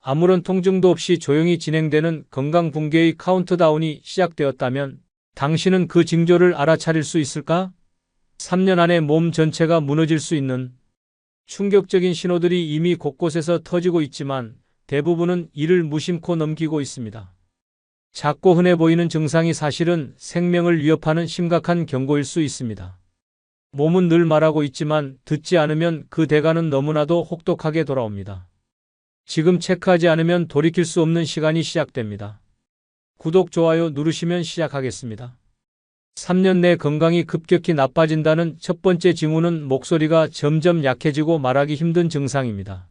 아무런 통증도 없이 조용히 진행되는 건강 붕괴의 카운트다운이 시작되었다면 당신은 그 징조를 알아차릴 수 있을까? 3년 안에 몸 전체가 무너질 수 있는 충격적인 신호들이 이미 곳곳에서 터지고 있지만 대부분은 이를 무심코 넘기고 있습니다. 작고 흔해 보이는 증상이 사실은 생명을 위협하는 심각한 경고일 수 있습니다. 몸은 늘 말하고 있지만 듣지 않으면 그 대가는 너무나도 혹독하게 돌아옵니다. 지금 체크하지 않으면 돌이킬 수 없는 시간이 시작됩니다. 구독, 좋아요 누르시면 시작하겠습니다. 3년 내 건강이 급격히 나빠진다는 첫 번째 징후는 목소리가 점점 약해지고 말하기 힘든 증상입니다.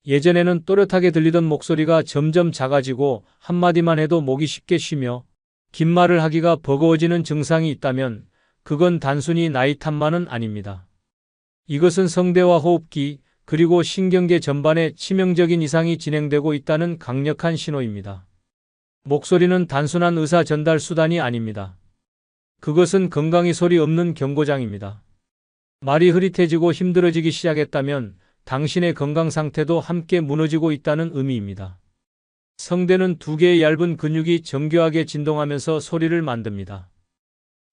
예전에는 또렷하게 들리던 목소리가 점점 작아지고 한마디만 해도 목이 쉽게 쉬며 긴 말을 하기가 버거워지는 증상이 있다면 그건 단순히 나이 탓만은 아닙니다. 이것은 성대와 호흡기 그리고 신경계 전반에 치명적인 이상이 진행되고 있다는 강력한 신호입니다. 목소리는 단순한 의사 전달 수단이 아닙니다. 그것은 건강이 소리 없는 경고장입니다. 말이 흐릿해지고 힘들어지기 시작했다면 당신의 건강 상태도 함께 무너지고 있다는 의미입니다. 성대는 두 개의 얇은 근육이 정교하게 진동하면서 소리를 만듭니다.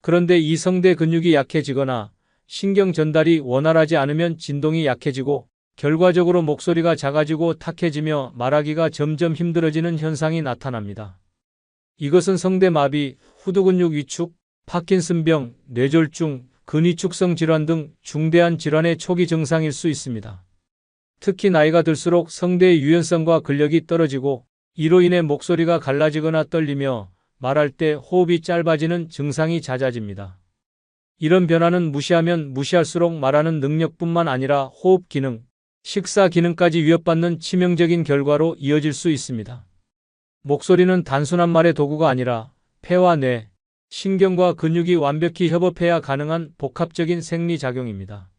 그런데 이 성대 근육이 약해지거나 신경 전달이 원활하지 않으면 진동이 약해지고 결과적으로 목소리가 작아지고 탁해지며 말하기가 점점 힘들어지는 현상이 나타납니다. 이것은 성대마비, 후두근육 위축, 파킨슨병, 뇌졸중, 근위축성 질환 등 중대한 질환의 초기 증상일 수 있습니다. 특히 나이가 들수록 성대의 유연성과 근력이 떨어지고 이로 인해 목소리가 갈라지거나 떨리며 말할 때 호흡이 짧아지는 증상이 잦아집니다. 이런 변화는 무시하면 무시할수록 말하는 능력뿐만 아니라 호흡 기능, 식사 기능까지 위협받는 치명적인 결과로 이어질 수 있습니다. 목소리는 단순한 말의 도구가 아니라 폐와 뇌, 신경과 근육이 완벽히 협업해야 가능한 복합적인 생리작용입니다.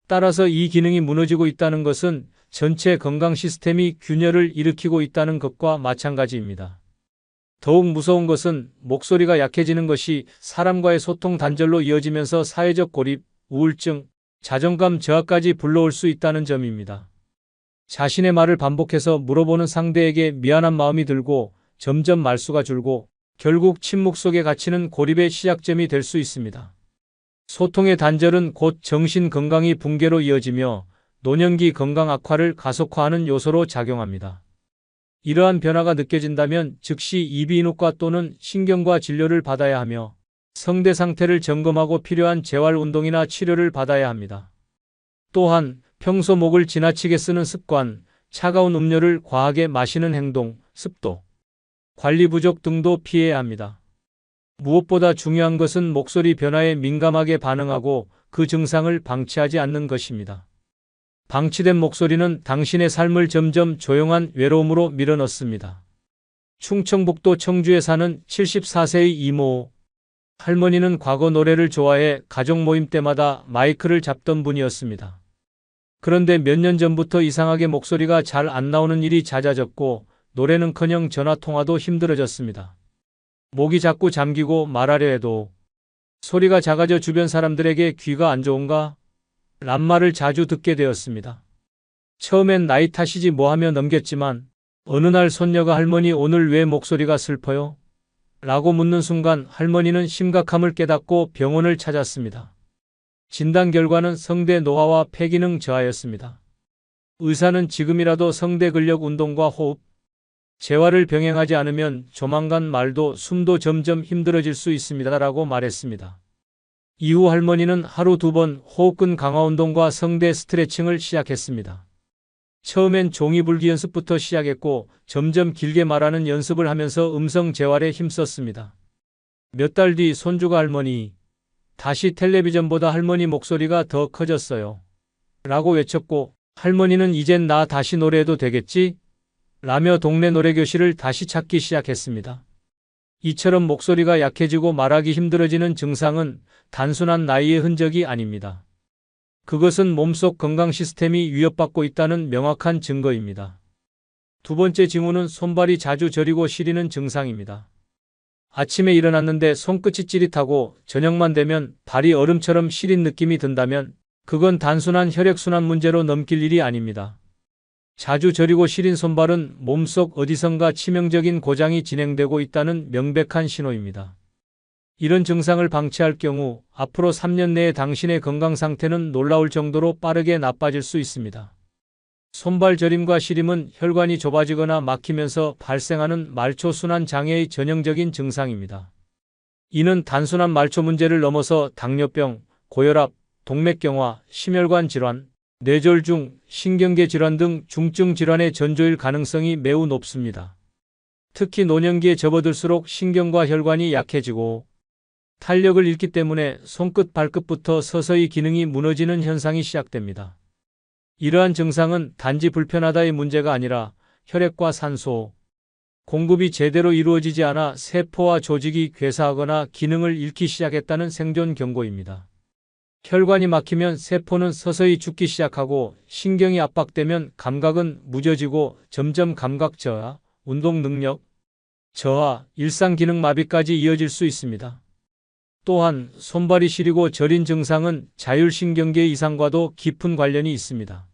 따라서 이 기능이 무너지고 있다는 것은 전체 건강 시스템이 균열을 일으키고 있다는 것과 마찬가지입니다. 더욱 무서운 것은 목소리가 약해지는 것이 사람과의 소통 단절로 이어지면서 사회적 고립, 우울증, 자존감 저하까지 불러올 수 있다는 점입니다. 자신의 말을 반복해서 물어보는 상대에게 미안한 마음이 들고 점점 말수가 줄고 결국 침묵 속에 갇히는 고립의 시작점이 될 수 있습니다. 소통의 단절은 곧 정신 건강이 붕괴로 이어지며 노년기 건강 악화를 가속화하는 요소로 작용합니다. 이러한 변화가 느껴진다면 즉시 이비인후과 또는 신경과 진료를 받아야 하며 성대 상태를 점검하고 필요한 재활 운동이나 치료를 받아야 합니다. 또한 평소 목을 지나치게 쓰는 습관, 차가운 음료를 과하게 마시는 행동, 습도, 관리 부족 등도 피해야 합니다. 무엇보다 중요한 것은 목소리 변화에 민감하게 반응하고 그 증상을 방치하지 않는 것입니다. 방치된 목소리는 당신의 삶을 점점 조용한 외로움으로 밀어넣습니다. 충청북도 청주에 사는 74세의 이모 할머니는 과거 노래를 좋아해 가족 모임 때마다 마이크를 잡던 분이었습니다. 그런데 몇 년 전부터 이상하게 목소리가 잘 안 나오는 일이 잦아졌고 노래는커녕 전화통화도 힘들어졌습니다. 목이 자꾸 잠기고 말하려 해도 소리가 작아져 주변 사람들에게 귀가 안 좋은가? 란 말을 자주 듣게 되었습니다. 처음엔 나이 탓이지 뭐 하며 넘겼지만 어느 날 손녀가 할머니 오늘 왜 목소리가 슬퍼요? 라고 묻는 순간 할머니는 심각함을 깨닫고 병원을 찾았습니다. 진단 결과는 성대 노화와 폐기능 저하였습니다. 의사는 지금이라도 성대 근력 운동과 호흡, 재활을 병행하지 않으면 조만간 말도 숨도 점점 힘들어질 수 있습니다. 라고 말했습니다. 이후 할머니는 하루 2번 호흡근 강화 운동과 성대 스트레칭을 시작했습니다. 처음엔 종이불기 연습부터 시작했고 점점 길게 말하는 연습을 하면서 음성 재활에 힘썼습니다. 몇 달 뒤 손주가 할머니, 다시 텔레비전보다 할머니 목소리가 더 커졌어요. 라고 외쳤고 할머니는 이젠 나 다시 노래해도 되겠지? 라며 동네 노래교실을 다시 찾기 시작했습니다. 이처럼 목소리가 약해지고 말하기 힘들어지는 증상은 단순한 나이의 흔적이 아닙니다. 그것은 몸속 건강 시스템이 위협받고 있다는 명확한 증거입니다. 두 번째 징후는 손발이 자주 저리고 시리는 증상입니다. 아침에 일어났는데 손끝이 찌릿하고 저녁만 되면 발이 얼음처럼 시린 느낌이 든다면 그건 단순한 혈액순환 문제로 넘길 일이 아닙니다. 자주 저리고 시린 손발은 몸속 어디선가 치명적인 고장이 진행되고 있다는 명백한 신호입니다. 이런 증상을 방치할 경우 앞으로 3년 내에 당신의 건강 상태는 놀라울 정도로 빠르게 나빠질 수 있습니다. 손발 저림과 시림은 혈관이 좁아지거나 막히면서 발생하는 말초 순환 장애의 전형적인 증상입니다. 이는 단순한 말초 문제를 넘어서 당뇨병, 고혈압, 동맥경화, 심혈관 질환, 뇌졸중, 신경계 질환 등 중증 질환의 전조일 가능성이 매우 높습니다. 특히 노년기에 접어들수록 신경과 혈관이 약해지고 탄력을 잃기 때문에 손끝 발끝부터 서서히 기능이 무너지는 현상이 시작됩니다. 이러한 증상은 단지 불편하다의 문제가 아니라 혈액과 산소 공급이 제대로 이루어지지 않아 세포와 조직이 괴사하거나 기능을 잃기 시작했다는 생존 경고입니다. 혈관이 막히면 세포는 서서히 죽기 시작하고 신경이 압박되면 감각은 무뎌지고 점점 감각 저하, 운동 능력 저하, 일상 기능 마비까지 이어질 수 있습니다. 또한 손발이 시리고 저린 증상은 자율신경계 이상과도 깊은 관련이 있습니다.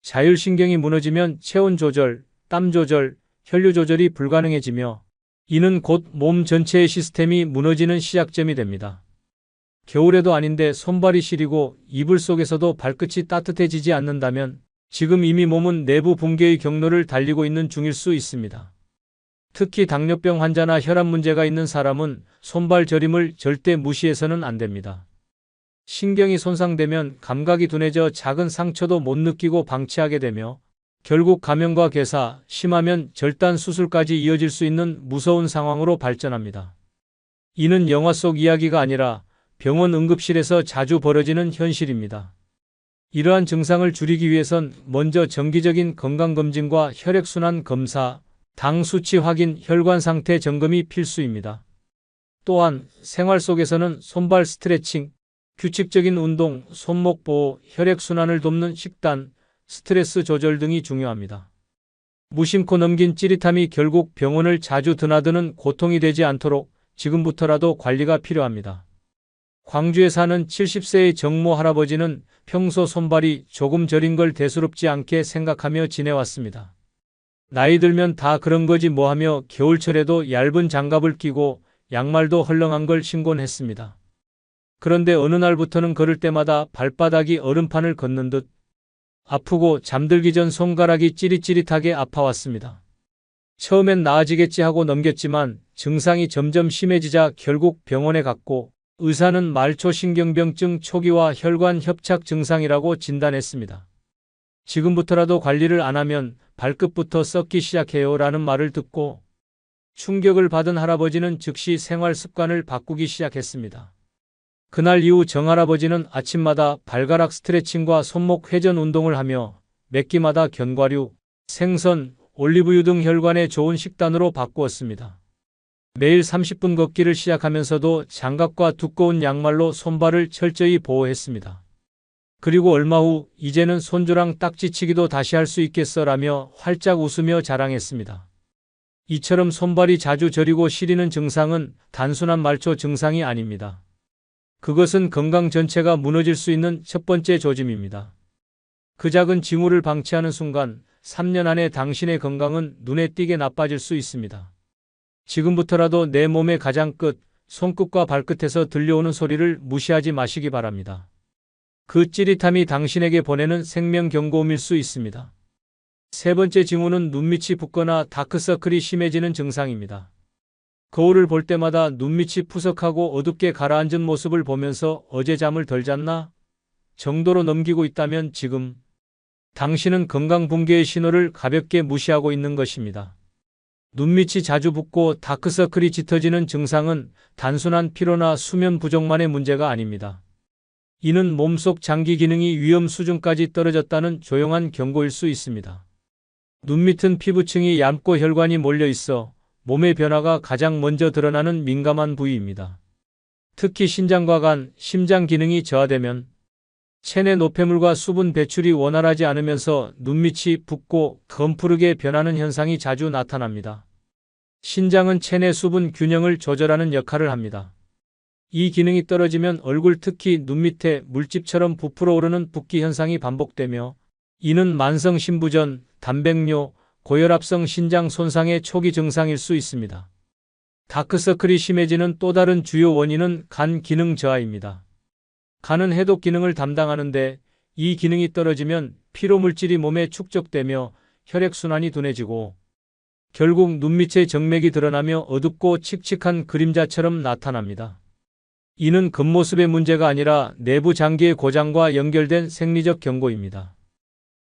자율신경이 무너지면 체온 조절, 땀 조절, 혈류 조절이 불가능해지며 이는 곧 몸 전체의 시스템이 무너지는 시작점이 됩니다. 겨울에도 아닌데 손발이 시리고 이불 속에서도 발끝이 따뜻해지지 않는다면 지금 이미 몸은 내부 붕괴의 경로를 달리고 있는 중일 수 있습니다. 특히 당뇨병 환자나 혈압 문제가 있는 사람은 손발 저림을 절대 무시해서는 안 됩니다. 신경이 손상되면 감각이 둔해져 작은 상처도 못 느끼고 방치하게 되며 결국 감염과 괴사, 심하면 절단 수술까지 이어질 수 있는 무서운 상황으로 발전합니다. 이는 영화 속 이야기가 아니라 병원 응급실에서 자주 벌어지는 현실입니다. 이러한 증상을 줄이기 위해선 먼저 정기적인 건강검진과 혈액순환 검사, 당 수치 확인, 혈관 상태 점검이 필수입니다. 또한 생활 속에서는 손발 스트레칭, 규칙적인 운동, 손목 보호, 혈액순환을 돕는 식단, 스트레스 조절 등이 중요합니다. 무심코 넘긴 찌릿함이 결국 병원을 자주 드나드는 고통이 되지 않도록 지금부터라도 관리가 필요합니다. 광주에 사는 70세의 정모 할아버지는 평소 손발이 조금 저린 걸 대수롭지 않게 생각하며 지내왔습니다. 나이 들면 다 그런 거지 뭐 하며 겨울철에도 얇은 장갑을 끼고 양말도 헐렁한 걸 신곤 했습니다. 그런데 어느 날부터는 걸을 때마다 발바닥이 얼음판을 걷는 듯 아프고 잠들기 전 손가락이 찌릿찌릿하게 아파왔습니다. 처음엔 나아지겠지 하고 넘겼지만 증상이 점점 심해지자 결국 병원에 갔고 의사는 말초신경병증 초기화 혈관 협착 증상이라고 진단했습니다. 지금부터라도 관리를 안 하면 발끝부터 썩기 시작해요 라는 말을 듣고 충격을 받은 할아버지는 즉시 생활 습관을 바꾸기 시작했습니다. 그날 이후 정할아버지는 아침마다 발가락 스트레칭과 손목 회전 운동을 하며 몇 끼마다 견과류, 생선, 올리브유 등 혈관에 좋은 식단으로 바꾸었습니다. 매일 30분 걷기를 시작하면서도 장갑과 두꺼운 양말로 손발을 철저히 보호했습니다. 그리고 얼마 후 이제는 손주랑 딱지치기도 다시 할 수 있겠어라며 활짝 웃으며 자랑했습니다. 이처럼 손발이 자주 저리고 시리는 증상은 단순한 말초 증상이 아닙니다. 그것은 건강 전체가 무너질 수 있는 첫 번째 조짐입니다. 그 작은 징후를 방치하는 순간 3년 안에 당신의 건강은 눈에 띄게 나빠질 수 있습니다. 지금부터라도 내 몸의 가장 끝, 손끝과 발끝에서 들려오는 소리를 무시하지 마시기 바랍니다. 그 찌릿함이 당신에게 보내는 생명 경고음일 수 있습니다. 세 번째 징후는 눈밑이 붓거나 다크서클이 심해지는 증상입니다. 거울을 볼 때마다 눈밑이 푸석하고 어둡게 가라앉은 모습을 보면서 어제 잠을 덜 잤나? 정도로 넘기고 있다면 지금 당신은 건강 붕괴의 신호를 가볍게 무시하고 있는 것입니다. 눈밑이 자주 붓고 다크서클이 짙어지는 증상은 단순한 피로나 수면 부족만의 문제가 아닙니다. 이는 몸속 장기 기능이 위험 수준까지 떨어졌다는 조용한 경고일 수 있습니다. 눈밑은 피부층이 얇고 혈관이 몰려 있어 몸의 변화가 가장 먼저 드러나는 민감한 부위입니다. 특히 신장과 간, 심장 기능이 저하되면 체내 노폐물과 수분 배출이 원활하지 않으면서 눈밑이 붓고 검푸르게 변하는 현상이 자주 나타납니다. 신장은 체내 수분 균형을 조절하는 역할을 합니다. 이 기능이 떨어지면 얼굴 특히 눈 밑에 물집처럼 부풀어 오르는 붓기 현상이 반복되며 이는 만성 신부전, 단백뇨, 고혈압성 신장 손상의 초기 증상일 수 있습니다. 다크서클이 심해지는 또 다른 주요 원인은 간 기능 저하입니다. 간은 해독 기능을 담당하는데 이 기능이 떨어지면 피로물질이 몸에 축적되며 혈액순환이 둔해지고 결국 눈밑의 정맥이 드러나며 어둡고 칙칙한 그림자처럼 나타납니다. 이는 겉모습의 문제가 아니라 내부 장기의 고장과 연결된 생리적 경고입니다.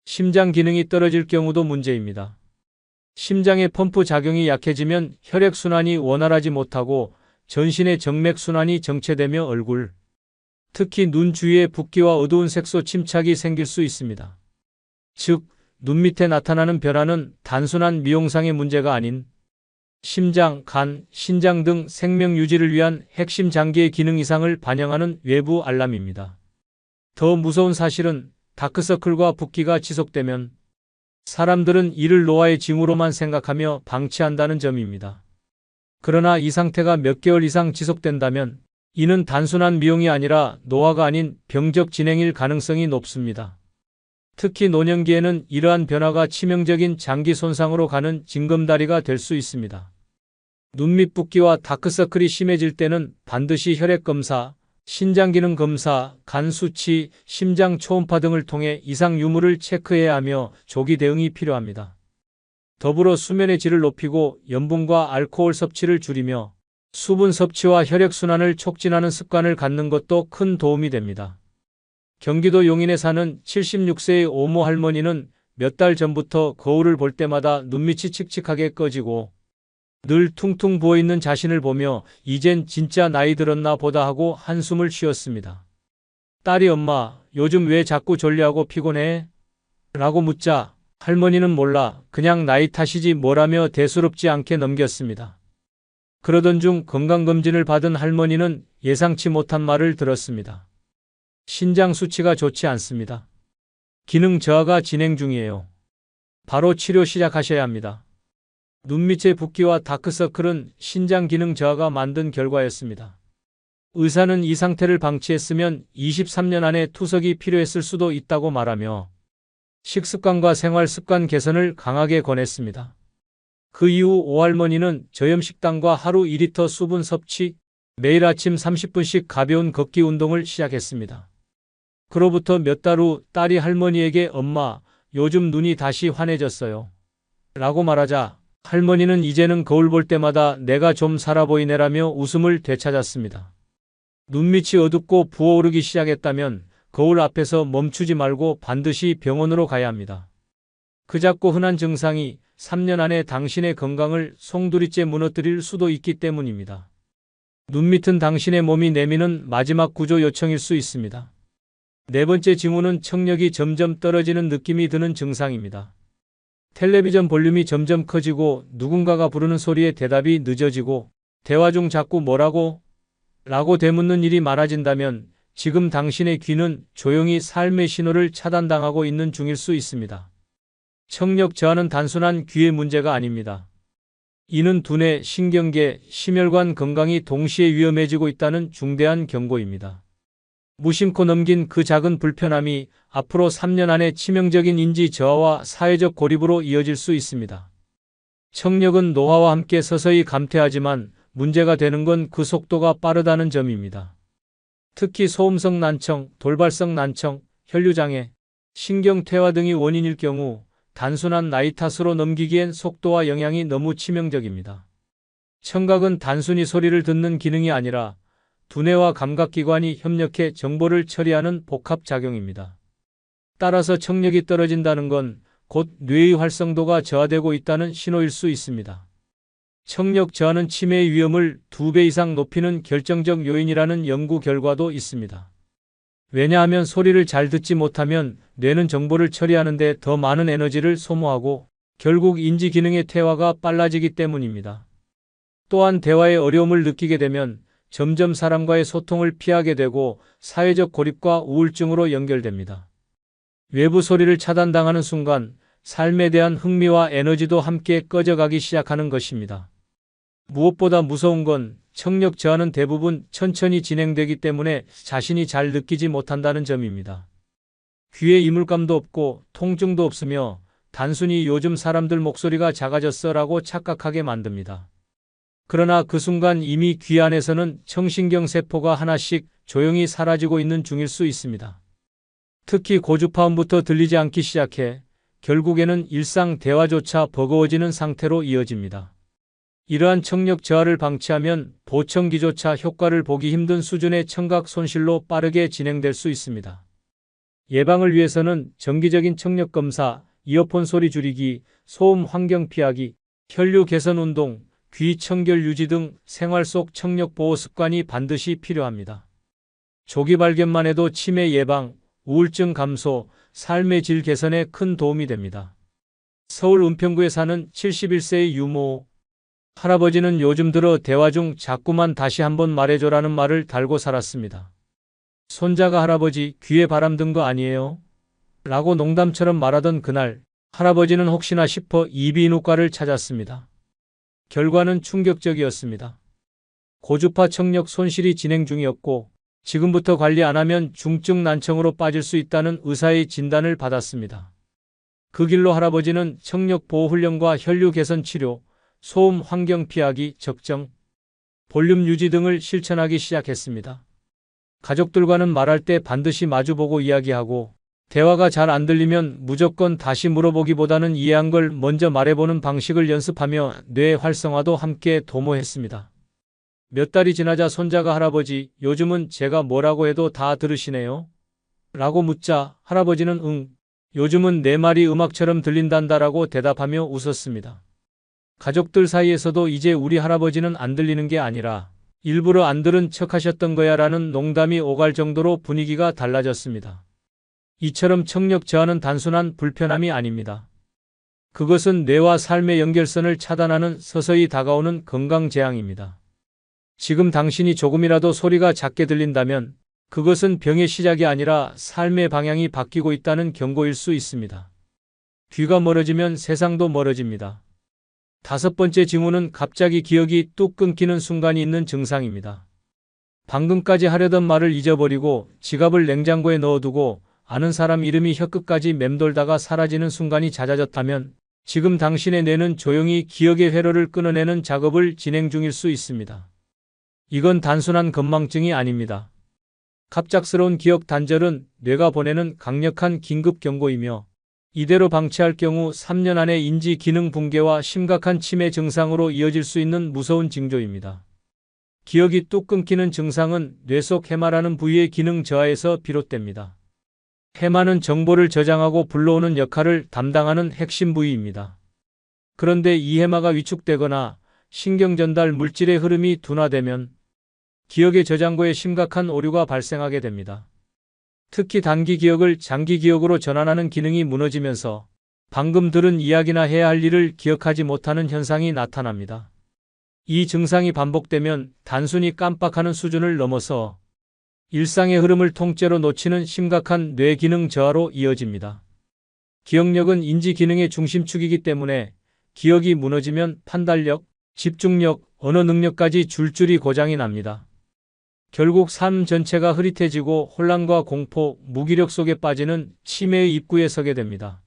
심장 기능이 떨어질 경우도 문제입니다. 심장의 펌프 작용이 약해지면 혈액순환이 원활하지 못하고 전신의 정맥순환이 정체되며 얼굴, 특히 눈 주위에 붓기와 어두운 색소 침착이 생길 수 있습니다. 즉, 눈 밑에 나타나는 변화는 단순한 미용상의 문제가 아닌 심장, 간, 신장 등 생명 유지를 위한 핵심 장기의 기능 이상을 반영하는 외부 알람입니다. 더 무서운 사실은 다크서클과 붓기가 지속되면 사람들은 이를 노화의 징후로만 생각하며 방치한다는 점입니다. 그러나 이 상태가 몇 개월 이상 지속된다면 이는 단순한 미용이 아니라 노화가 아닌 병적 진행일 가능성이 높습니다. 특히 노년기에는 이러한 변화가 치명적인 장기 손상으로 가는 징검다리가 될 수 있습니다. 눈밑 붓기와 다크서클이 심해질 때는 반드시 혈액검사, 신장기능 검사, 간 수치, 심장 초음파 등을 통해 이상 유무를 체크해야 하며 조기 대응이 필요합니다. 더불어 수면의 질을 높이고 염분과 알코올 섭취를 줄이며 수분 섭취와 혈액순환을 촉진하는 습관을 갖는 것도 큰 도움이 됩니다. 경기도 용인에 사는 76세의 오모 할머니는 몇 달 전부터 거울을 볼 때마다 눈밑이 칙칙하게 꺼지고 늘 퉁퉁 부어있는 자신을 보며 이젠 진짜 나이 들었나 보다 하고 한숨을 쉬었습니다. 딸이 엄마, 요즘 왜 자꾸 졸려하고 피곤해? 라고 묻자 할머니는 몰라, 그냥 나이 탓이지 뭐라며 대수롭지 않게 넘겼습니다. 그러던 중 건강검진을 받은 할머니는 예상치 못한 말을 들었습니다. 신장 수치가 좋지 않습니다. 기능 저하가 진행 중이에요. 바로 치료 시작하셔야 합니다. 눈밑의 붓기와 다크서클은 신장 기능 저하가 만든 결과였습니다. 의사는 이 상태를 방치했으면 23년 안에 투석이 필요했을 수도 있다고 말하며 식습관과 생활습관 개선을 강하게 권했습니다. 그 이후 오할머니는 저염식단과 하루 2리터 수분 섭취, 매일 아침 30분씩 가벼운 걷기 운동을 시작했습니다. 그로부터 몇 달 후 딸이 할머니에게 엄마, 요즘 눈이 다시 환해졌어요. 라고 말하자 할머니는 이제는 거울 볼 때마다 내가 좀 살아 보이네라며 웃음을 되찾았습니다. 눈밑이 어둡고 부어오르기 시작했다면 거울 앞에서 멈추지 말고 반드시 병원으로 가야 합니다. 그 작고 흔한 증상이 3년 안에 당신의 건강을 송두리째 무너뜨릴 수도 있기 때문입니다. 눈밑은 당신의 몸이 내미는 마지막 구조 요청일 수 있습니다. 네 번째 징후는 청력이 점점 떨어지는 느낌이 드는 증상입니다. 텔레비전 볼륨이 점점 커지고 누군가가 부르는 소리에 대답이 늦어지고 대화 중 자꾸 뭐라고? 라고 되묻는 일이 많아진다면 지금 당신의 귀는 조용히 삶의 신호를 차단당하고 있는 중일 수 있습니다. 청력 저하는 단순한 귀의 문제가 아닙니다. 이는 두뇌, 신경계, 심혈관 건강이 동시에 위험해지고 있다는 중대한 경고입니다. 무심코 넘긴 그 작은 불편함이 앞으로 3년 안에 치명적인 인지 저하와 사회적 고립으로 이어질 수 있습니다. 청력은 노화와 함께 서서히 감퇴하지만 문제가 되는 건 그 속도가 빠르다는 점입니다. 특히 소음성 난청, 돌발성 난청, 혈류장애, 신경퇴화 등이 원인일 경우 단순한 나이 탓으로 넘기기엔 속도와 영향이 너무 치명적입니다. 청각은 단순히 소리를 듣는 기능이 아니라 두뇌와 감각기관이 협력해 정보를 처리하는 복합작용입니다. 따라서 청력이 떨어진다는 건 곧 뇌의 활성도가 저하되고 있다는 신호일 수 있습니다. 청력 저하는 치매의 위험을 2배 이상 높이는 결정적 요인이라는 연구 결과도 있습니다. 왜냐하면 소리를 잘 듣지 못하면 뇌는 정보를 처리하는 데 더 많은 에너지를 소모하고 결국 인지 기능의 퇴화가 빨라지기 때문입니다. 또한 대화에 어려움을 느끼게 되면 점점 사람과의 소통을 피하게 되고 사회적 고립과 우울증으로 연결됩니다. 외부 소리를 차단당하는 순간 삶에 대한 흥미와 에너지도 함께 꺼져가기 시작하는 것입니다. 무엇보다 무서운 건 청력 저하는 대부분 천천히 진행되기 때문에 자신이 잘 느끼지 못한다는 점입니다. 귀에 이물감도 없고 통증도 없으며 단순히 요즘 사람들 목소리가 작아졌어라고 착각하게 만듭니다. 그러나 그 순간 이미 귀 안에서는 청신경 세포가 하나씩 조용히 사라지고 있는 중일 수 있습니다. 특히 고주파음부터 들리지 않기 시작해 결국에는 일상 대화조차 버거워지는 상태로 이어집니다. 이러한 청력 저하를 방치하면 보청기조차 효과를 보기 힘든 수준의 청각 손실로 빠르게 진행될 수 있습니다. 예방을 위해서는 정기적인 청력 검사, 이어폰 소리 줄이기, 소음 환경 피하기, 혈류 개선 운동, 귀 청결 유지 등 생활 속 청력 보호 습관이 반드시 필요합니다. 조기 발견만 해도 치매 예방, 우울증 감소, 삶의 질 개선에 큰 도움이 됩니다. 서울 은평구에 사는 71세의 유모 할아버지는 요즘 들어 대화 중 자꾸만 다시 한번 말해줘라는 말을 달고 살았습니다. 손자가 할아버지 귀에 바람 든 거 아니에요? 라고 농담처럼 말하던 그날 할아버지는 혹시나 싶어 이비인후과를 찾았습니다. 결과는 충격적이었습니다. 고주파 청력 손실이 진행 중이었고 지금부터 관리 안 하면 중증 난청으로 빠질 수 있다는 의사의 진단을 받았습니다. 그 길로 할아버지는 청력 보호 훈련과 혈류 개선 치료, 소음 환경 피하기, 적정, 볼륨 유지 등을 실천하기 시작했습니다. 가족들과는 말할 때 반드시 마주보고 이야기하고 대화가 잘 안 들리면 무조건 다시 물어보기보다는 이해한 걸 먼저 말해보는 방식을 연습하며 뇌 활성화도 함께 도모했습니다. 몇 달이 지나자 손자가 할아버지, 요즘은 제가 뭐라고 해도 다 들으시네요? 라고 묻자 할아버지는 응, 요즘은 내 말이 음악처럼 들린단다라고 대답하며 웃었습니다. 가족들 사이에서도 이제 우리 할아버지는 안 들리는 게 아니라 일부러 안 들은 척 하셨던 거야 라는 농담이 오갈 정도로 분위기가 달라졌습니다. 이처럼 청력 저하는 단순한 불편함이 아닙니다. 그것은 뇌와 삶의 연결선을 차단하는 서서히 다가오는 건강 재앙입니다. 지금 당신이 조금이라도 소리가 작게 들린다면 그것은 병의 시작이 아니라 삶의 방향이 바뀌고 있다는 경고일 수 있습니다. 귀가 멀어지면 세상도 멀어집니다. 5번째 징후는 갑자기 기억이 뚝 끊기는 순간이 있는 증상입니다. 방금까지 하려던 말을 잊어버리고 지갑을 냉장고에 넣어두고 아는 사람 이름이 혀끝까지 맴돌다가 사라지는 순간이 잦아졌다면 지금 당신의 뇌는 조용히 기억의 회로를 끊어내는 작업을 진행 중일 수 있습니다. 이건 단순한 건망증이 아닙니다. 갑작스러운 기억 단절은 뇌가 보내는 강력한 긴급 경고이며 이대로 방치할 경우 3년 안에 인지 기능 붕괴와 심각한 치매 증상으로 이어질 수 있는 무서운 징조입니다. 기억이 뚝 끊기는 증상은 뇌 속 해마라는 부위의 기능 저하에서 비롯됩니다. 해마는 정보를 저장하고 불러오는 역할을 담당하는 핵심 부위입니다. 그런데 이 해마가 위축되거나 신경 전달 물질의 흐름이 둔화되면 기억의 저장고에 심각한 오류가 발생하게 됩니다. 특히 단기 기억을 장기 기억으로 전환하는 기능이 무너지면서 방금 들은 이야기나 해야 할 일을 기억하지 못하는 현상이 나타납니다. 이 증상이 반복되면 단순히 깜빡하는 수준을 넘어서 일상의 흐름을 통째로 놓치는 심각한 뇌 기능 저하로 이어집니다. 기억력은 인지 기능의 중심축이기 때문에 기억이 무너지면 판단력, 집중력, 언어 능력까지 줄줄이 고장이 납니다. 결국 삶 전체가 흐릿해지고 혼란과 공포, 무기력 속에 빠지는 치매의 입구에 서게 됩니다.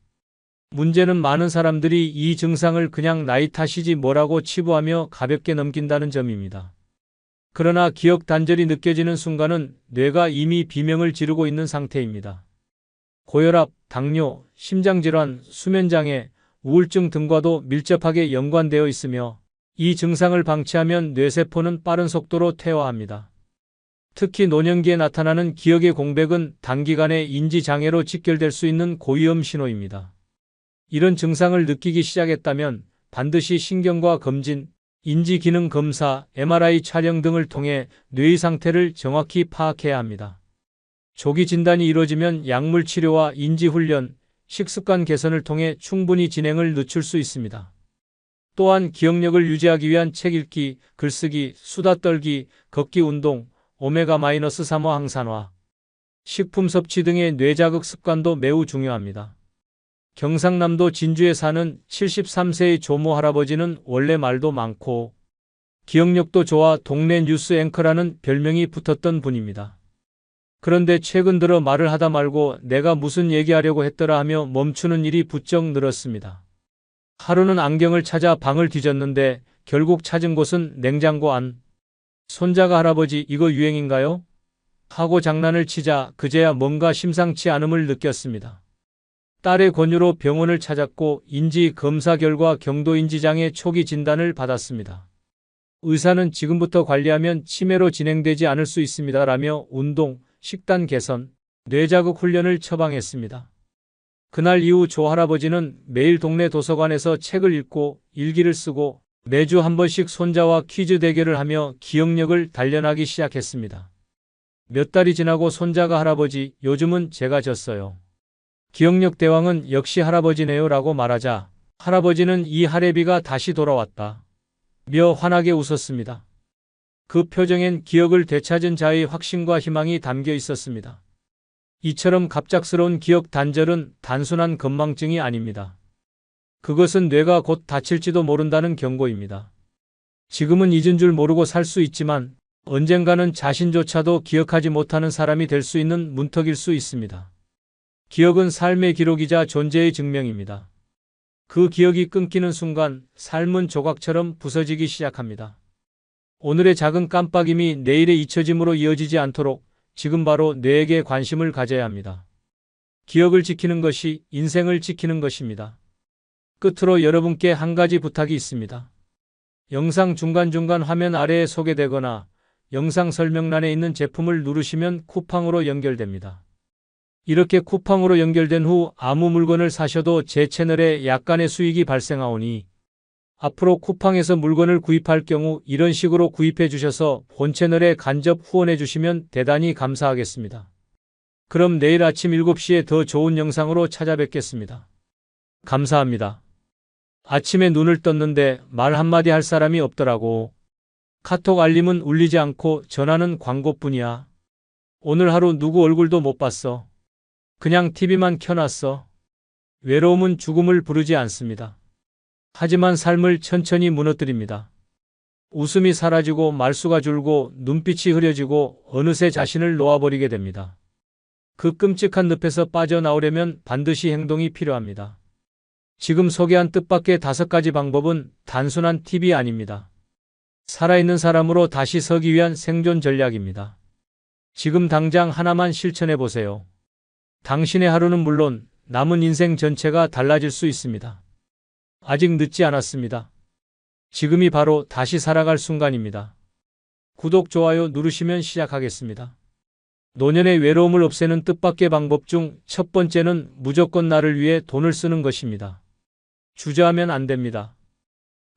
문제는 많은 사람들이 이 증상을 그냥 나이 탓이지 뭐라고 치부하며 가볍게 넘긴다는 점입니다. 그러나 기억 단절이 느껴지는 순간은 뇌가 이미 비명을 지르고 있는 상태입니다. 고혈압, 당뇨, 심장질환, 수면장애, 우울증 등과도 밀접하게 연관되어 있으며 이 증상을 방치하면 뇌세포는 빠른 속도로 퇴화합니다. 특히 노년기에 나타나는 기억의 공백은 단기간에 인지장애로 직결될 수 있는 고위험 신호입니다. 이런 증상을 느끼기 시작했다면 반드시 신경과 검진, 인지기능 검사, MRI 촬영 등을 통해 뇌의 상태를 정확히 파악해야 합니다. 조기 진단이 이루어지면 약물 치료와 인지훈련, 식습관 개선을 통해 충분히 진행을 늦출 수 있습니다. 또한 기억력을 유지하기 위한 책 읽기, 글쓰기, 수다 떨기, 걷기 운동, 오메가-3호 항산화, 식품 섭취 등의 뇌자극 습관도 매우 중요합니다. 경상남도 진주에 사는 73세의 조모 할아버지는 원래 말도 많고 기억력도 좋아 동네 뉴스 앵커라는 별명이 붙었던 분입니다. 그런데 최근 들어 말을 하다 말고 내가 무슨 얘기하려고 했더라 하며 멈추는 일이 부쩍 늘었습니다. 하루는 안경을 찾아 방을 뒤졌는데 결국 찾은 곳은 냉장고 안. 손자가 할아버지 이거 유행인가요? 하고 장난을 치자 그제야 뭔가 심상치 않음을 느꼈습니다. 딸의 권유로 병원을 찾았고 인지 검사 결과 경도인지장애 초기 진단을 받았습니다. 의사는 지금부터 관리하면 치매로 진행되지 않을 수 있습니다라며 운동, 식단 개선, 뇌자극 훈련을 처방했습니다. 그날 이후 조 할아버지는 매일 동네 도서관에서 책을 읽고 일기를 쓰고 매주 한 번씩 손자와 퀴즈 대결을 하며 기억력을 단련하기 시작했습니다. 몇 달이 지나고 손자가 할아버지, 요즘은 제가 졌어요. 기억력 대왕은 역시 할아버지네요 라고 말하자 할아버지는 이 할애비가 다시 돌아왔다 며 환하게 웃었습니다. 그 표정엔 기억을 되찾은 자의 확신과 희망이 담겨 있었습니다. 이처럼 갑작스러운 기억 단절은 단순한 건망증이 아닙니다. 그것은 뇌가 곧 다칠지도 모른다는 경고입니다. 지금은 잊은 줄 모르고 살 수 있지만 언젠가는 자신조차도 기억하지 못하는 사람이 될 수 있는 문턱일 수 있습니다. 기억은 삶의 기록이자 존재의 증명입니다. 그 기억이 끊기는 순간 삶은 조각처럼 부서지기 시작합니다. 오늘의 작은 깜빡임이 내일의 잊혀짐으로 이어지지 않도록 지금 바로 뇌에게 관심을 가져야 합니다. 기억을 지키는 것이 인생을 지키는 것입니다. 끝으로 여러분께 한 가지 부탁이 있습니다. 영상 중간중간 화면 아래에 소개되거나 영상 설명란에 있는 제품을 누르시면 쿠팡으로 연결됩니다. 이렇게 쿠팡으로 연결된 후 아무 물건을 사셔도 제 채널에 약간의 수익이 발생하오니 앞으로 쿠팡에서 물건을 구입할 경우 이런 식으로 구입해 주셔서 본 채널에 간접 후원해 주시면 대단히 감사하겠습니다. 그럼 내일 아침 7시에 더 좋은 영상으로 찾아뵙겠습니다. 감사합니다. 아침에 눈을 떴는데 말 한마디 할 사람이 없더라고. 카톡 알림은 울리지 않고 전화는 광고뿐이야. 오늘 하루 누구 얼굴도 못 봤어. 그냥 TV만 켜놨어. 외로움은 죽음을 부르지 않습니다. 하지만 삶을 천천히 무너뜨립니다. 웃음이 사라지고 말수가 줄고 눈빛이 흐려지고 어느새 자신을 놓아버리게 됩니다. 그 끔찍한 늪에서 빠져나오려면 반드시 행동이 필요합니다. 지금 소개한 뜻밖의 5가지 방법은 단순한 팁이 아닙니다. 살아있는 사람으로 다시 서기 위한 생존 전략입니다. 지금 당장 하나만 실천해 보세요. 당신의 하루는 물론 남은 인생 전체가 달라질 수 있습니다. 아직 늦지 않았습니다. 지금이 바로 다시 살아갈 순간입니다. 구독, 좋아요 누르시면 시작하겠습니다. 노년의 외로움을 없애는 뜻밖의 방법 중 첫 번째는 무조건 나를 위해 돈을 쓰는 것입니다. 주저하면 안 됩니다.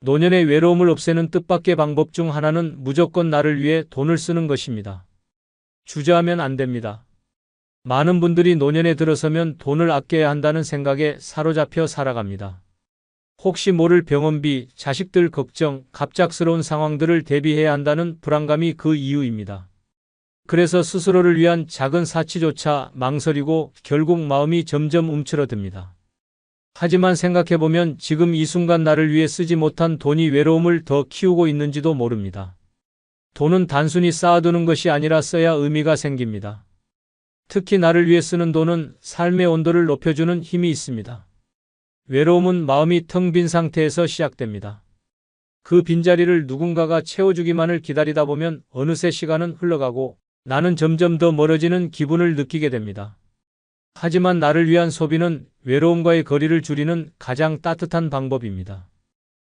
노년의 외로움을 없애는 뜻밖의 방법 중 하나는 무조건 나를 위해 돈을 쓰는 것입니다. 주저하면 안 됩니다. 많은 분들이 노년에 들어서면 돈을 아껴야 한다는 생각에 사로잡혀 살아갑니다. 혹시 모를 병원비, 자식들 걱정, 갑작스러운 상황들을 대비해야 한다는 불안감이 그 이유입니다. 그래서 스스로를 위한 작은 사치조차 망설이고 결국 마음이 점점 움츠러듭니다. 하지만 생각해보면 지금 이 순간 나를 위해 쓰지 못한 돈이 외로움을 더 키우고 있는지도 모릅니다. 돈은 단순히 쌓아두는 것이 아니라 써야 의미가 생깁니다. 특히 나를 위해 쓰는 돈은 삶의 온도를 높여주는 힘이 있습니다. 외로움은 마음이 텅 빈 상태에서 시작됩니다. 그 빈자리를 누군가가 채워주기만을 기다리다 보면 어느새 시간은 흘러가고 나는 점점 더 멀어지는 기분을 느끼게 됩니다. 하지만 나를 위한 소비는 외로움과의 거리를 줄이는 가장 따뜻한 방법입니다.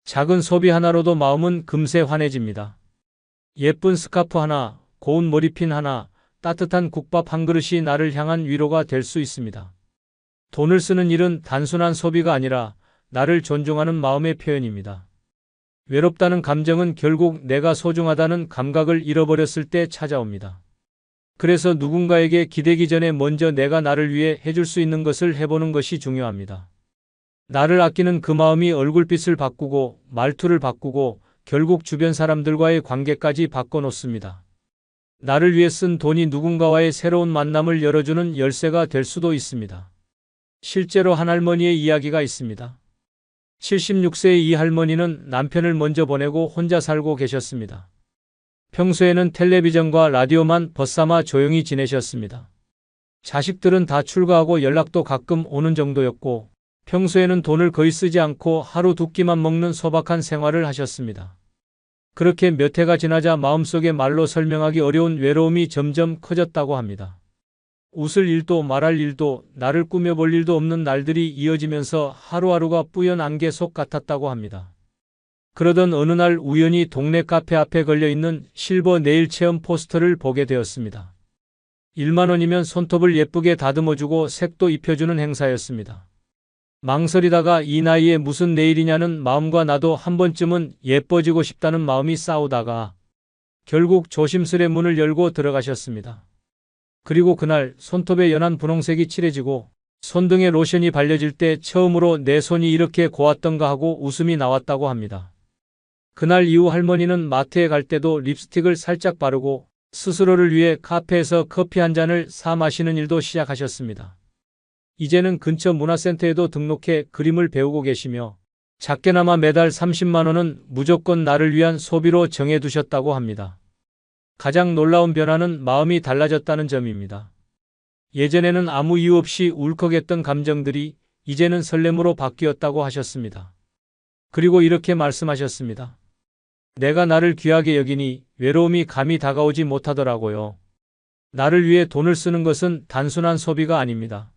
작은 소비 하나로도 마음은 금세 환해집니다. 예쁜 스카프 하나, 고운 머리핀 하나, 따뜻한 국밥 한 그릇이 나를 향한 위로가 될 수 있습니다. 돈을 쓰는 일은 단순한 소비가 아니라 나를 존중하는 마음의 표현입니다. 외롭다는 감정은 결국 내가 소중하다는 감각을 잃어버렸을 때 찾아옵니다. 그래서 누군가에게 기대기 전에 먼저 내가 나를 위해 해줄 수 있는 것을 해보는 것이 중요합니다. 나를 아끼는 그 마음이 얼굴빛을 바꾸고 말투를 바꾸고 결국 주변 사람들과의 관계까지 바꿔놓습니다. 나를 위해 쓴 돈이 누군가와의 새로운 만남을 열어주는 열쇠가 될 수도 있습니다. 실제로 한 할머니의 이야기가 있습니다. 76세의 이 할머니는 남편을 먼저 보내고 혼자 살고 계셨습니다. 평소에는 텔레비전과 라디오만 벗삼아 조용히 지내셨습니다. 자식들은 다 출가하고 연락도 가끔 오는 정도였고 평소에는 돈을 거의 쓰지 않고 하루 두 끼만 먹는 소박한 생활을 하셨습니다. 그렇게 몇 해가 지나자 마음속에 말로 설명하기 어려운 외로움이 점점 커졌다고 합니다. 웃을 일도 말할 일도 나를 꾸며볼 일도 없는 날들이 이어지면서 하루하루가 뿌연 안개 속 같았다고 합니다. 그러던 어느 날 우연히 동네 카페 앞에 걸려있는 실버 네일 체험 포스터를 보게 되었습니다. 1만 원이면 손톱을 예쁘게 다듬어주고 색도 입혀주는 행사였습니다. 망설이다가 이 나이에 무슨 네일이냐는 마음과 나도 한 번쯤은 예뻐지고 싶다는 마음이 싸우다가 결국 조심스레 문을 열고 들어가셨습니다. 그리고 그날 손톱의 연한 분홍색이 칠해지고 손등에 로션이 발려질 때 처음으로 내 손이 이렇게 고왔던가 하고 웃음이 나왔다고 합니다. 그날 이후 할머니는 마트에 갈 때도 립스틱을 살짝 바르고 스스로를 위해 카페에서 커피 한 잔을 사 마시는 일도 시작하셨습니다. 이제는 근처 문화센터에도 등록해 그림을 배우고 계시며 작게나마 매달 30만 원은 무조건 나를 위한 소비로 정해두셨다고 합니다. 가장 놀라운 변화는 마음이 달라졌다는 점입니다. 예전에는 아무 이유 없이 울컥했던 감정들이 이제는 설렘으로 바뀌었다고 하셨습니다. 그리고 이렇게 말씀하셨습니다. 내가 나를 귀하게 여기니 외로움이 감히 다가오지 못하더라고요. 나를 위해 돈을 쓰는 것은 단순한 소비가 아닙니다.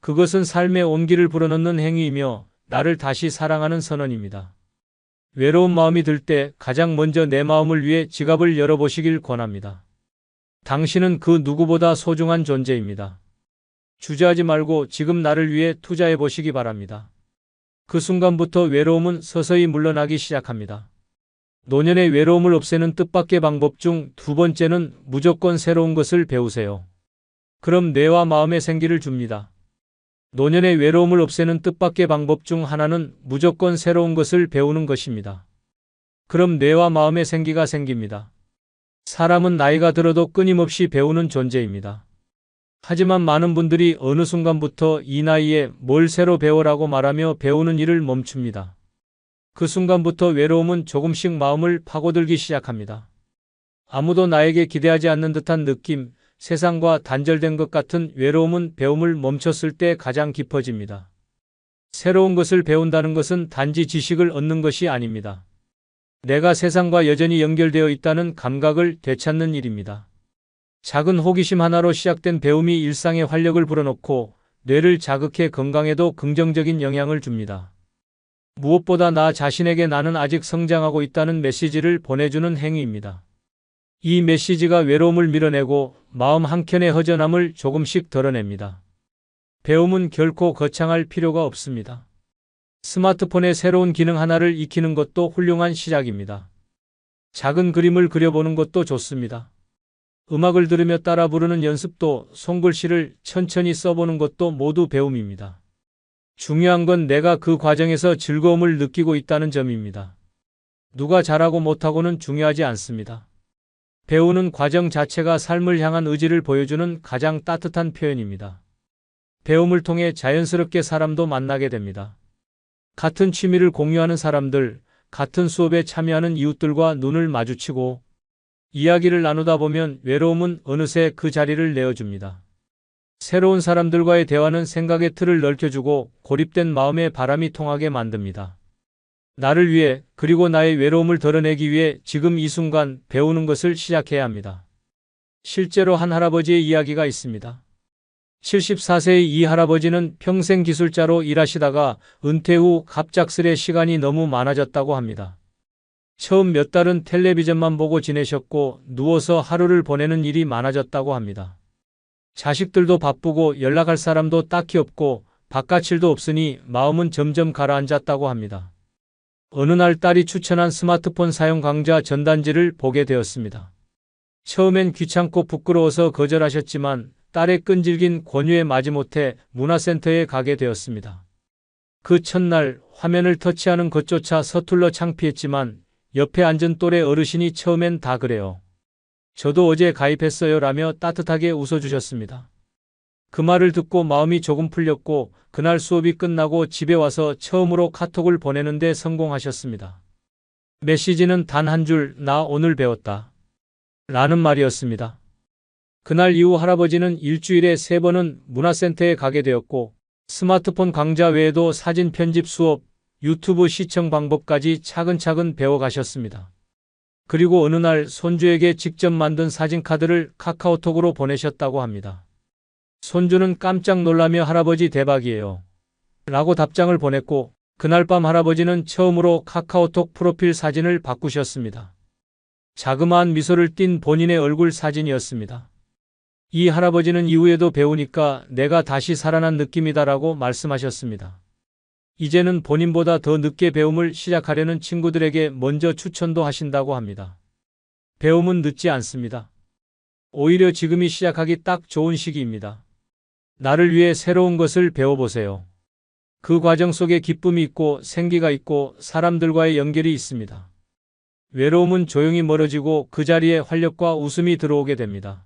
그것은 삶의 온기를 불어넣는 행위이며 나를 다시 사랑하는 선언입니다. 외로운 마음이 들 때 가장 먼저 내 마음을 위해 지갑을 열어보시길 권합니다. 당신은 그 누구보다 소중한 존재입니다. 주저하지 말고 지금 나를 위해 투자해 보시기 바랍니다. 그 순간부터 외로움은 서서히 물러나기 시작합니다. 노년의 외로움을 없애는 뜻밖의 방법 중 두 번째는 무조건 새로운 것을 배우세요. 그럼 뇌와 마음에 생기를 줍니다. 노년의 외로움을 없애는 뜻밖의 방법 중 하나는 무조건 새로운 것을 배우는 것입니다. 그럼 뇌와 마음에 생기가 생깁니다. 사람은 나이가 들어도 끊임없이 배우는 존재입니다. 하지만 많은 분들이 어느 순간부터 이 나이에 뭘 새로 배워라고 말하며 배우는 일을 멈춥니다. 그 순간부터 외로움은 조금씩 마음을 파고들기 시작합니다. 아무도 나에게 기대하지 않는 듯한 느낌, 세상과 단절된 것 같은 외로움은 배움을 멈췄을 때 가장 깊어집니다. 새로운 것을 배운다는 것은 단지 지식을 얻는 것이 아닙니다. 내가 세상과 여전히 연결되어 있다는 감각을 되찾는 일입니다. 작은 호기심 하나로 시작된 배움이 일상의 활력을 불어넣고 뇌를 자극해 건강에도 긍정적인 영향을 줍니다. 무엇보다 나 자신에게 나는 아직 성장하고 있다는 메시지를 보내주는 행위입니다. 이 메시지가 외로움을 밀어내고 마음 한켠의 허전함을 조금씩 덜어냅니다. 배움은 결코 거창할 필요가 없습니다. 스마트폰의 새로운 기능 하나를 익히는 것도 훌륭한 시작입니다. 작은 그림을 그려보는 것도 좋습니다. 음악을 들으며 따라 부르는 연습도, 손글씨를 천천히 써보는 것도 모두 배움입니다. 중요한 건 내가 그 과정에서 즐거움을 느끼고 있다는 점입니다. 누가 잘하고 못하고는 중요하지 않습니다. 배우는 과정 자체가 삶을 향한 의지를 보여주는 가장 따뜻한 표현입니다. 배움을 통해 자연스럽게 사람도 만나게 됩니다. 같은 취미를 공유하는 사람들, 같은 수업에 참여하는 이웃들과 눈을 마주치고 이야기를 나누다 보면 외로움은 어느새 그 자리를 내어줍니다. 새로운 사람들과의 대화는 생각의 틀을 넓혀주고 고립된 마음에 바람이 통하게 만듭니다. 나를 위해 그리고 나의 외로움을 덜어내기 위해 지금 이 순간 배우는 것을 시작해야 합니다. 실제로 한 할아버지의 이야기가 있습니다. 74세의 이 할아버지는 평생 기술자로 일하시다가 은퇴 후 갑작스레 시간이 너무 많아졌다고 합니다. 처음 몇 달은 텔레비전만 보고 지내셨고 누워서 하루를 보내는 일이 많아졌다고 합니다. 자식들도 바쁘고 연락할 사람도 딱히 없고 바깥일도 없으니 마음은 점점 가라앉았다고 합니다. 어느 날 딸이 추천한 스마트폰 사용 강좌 전단지를 보게 되었습니다. 처음엔 귀찮고 부끄러워서 거절하셨지만 딸의 끈질긴 권유에 마지못해 문화센터에 가게 되었습니다. 그 첫날 화면을 터치하는 것조차 서툴러 창피했지만 옆에 앉은 또래 어르신이 처음엔 다 그래요. 저도 어제 가입했어요 라며 따뜻하게 웃어주셨습니다. 그 말을 듣고 마음이 조금 풀렸고 그날 수업이 끝나고 집에 와서 처음으로 카톡을 보내는데 성공하셨습니다. 메시지는 단 한 줄, 나 오늘 배웠다. 라는 말이었습니다. 그날 이후 할아버지는 일주일에 3번은 문화센터에 가게 되었고 스마트폰 강좌 외에도 사진 편집 수업, 유튜브 시청 방법까지 차근차근 배워가셨습니다. 그리고 어느 날 손주에게 직접 만든 사진카드를 카카오톡으로 보내셨다고 합니다. 손주는 깜짝 놀라며 할아버지 대박이에요. 라고 답장을 보냈고 그날 밤 할아버지는 처음으로 카카오톡 프로필 사진을 바꾸셨습니다. 자그마한 미소를 띤 본인의 얼굴 사진이었습니다. 이 할아버지는 이후에도 배우니까 내가 다시 살아난 느낌이다라고 말씀하셨습니다. 이제는 본인보다 더 늦게 배움을 시작하려는 친구들에게 먼저 추천도 하신다고 합니다. 배움은 늦지 않습니다. 오히려 지금이 시작하기 딱 좋은 시기입니다. 나를 위해 새로운 것을 배워보세요. 그 과정 속에 기쁨이 있고 생기가 있고 사람들과의 연결이 있습니다. 외로움은 조용히 멀어지고 그 자리에 활력과 웃음이 들어오게 됩니다.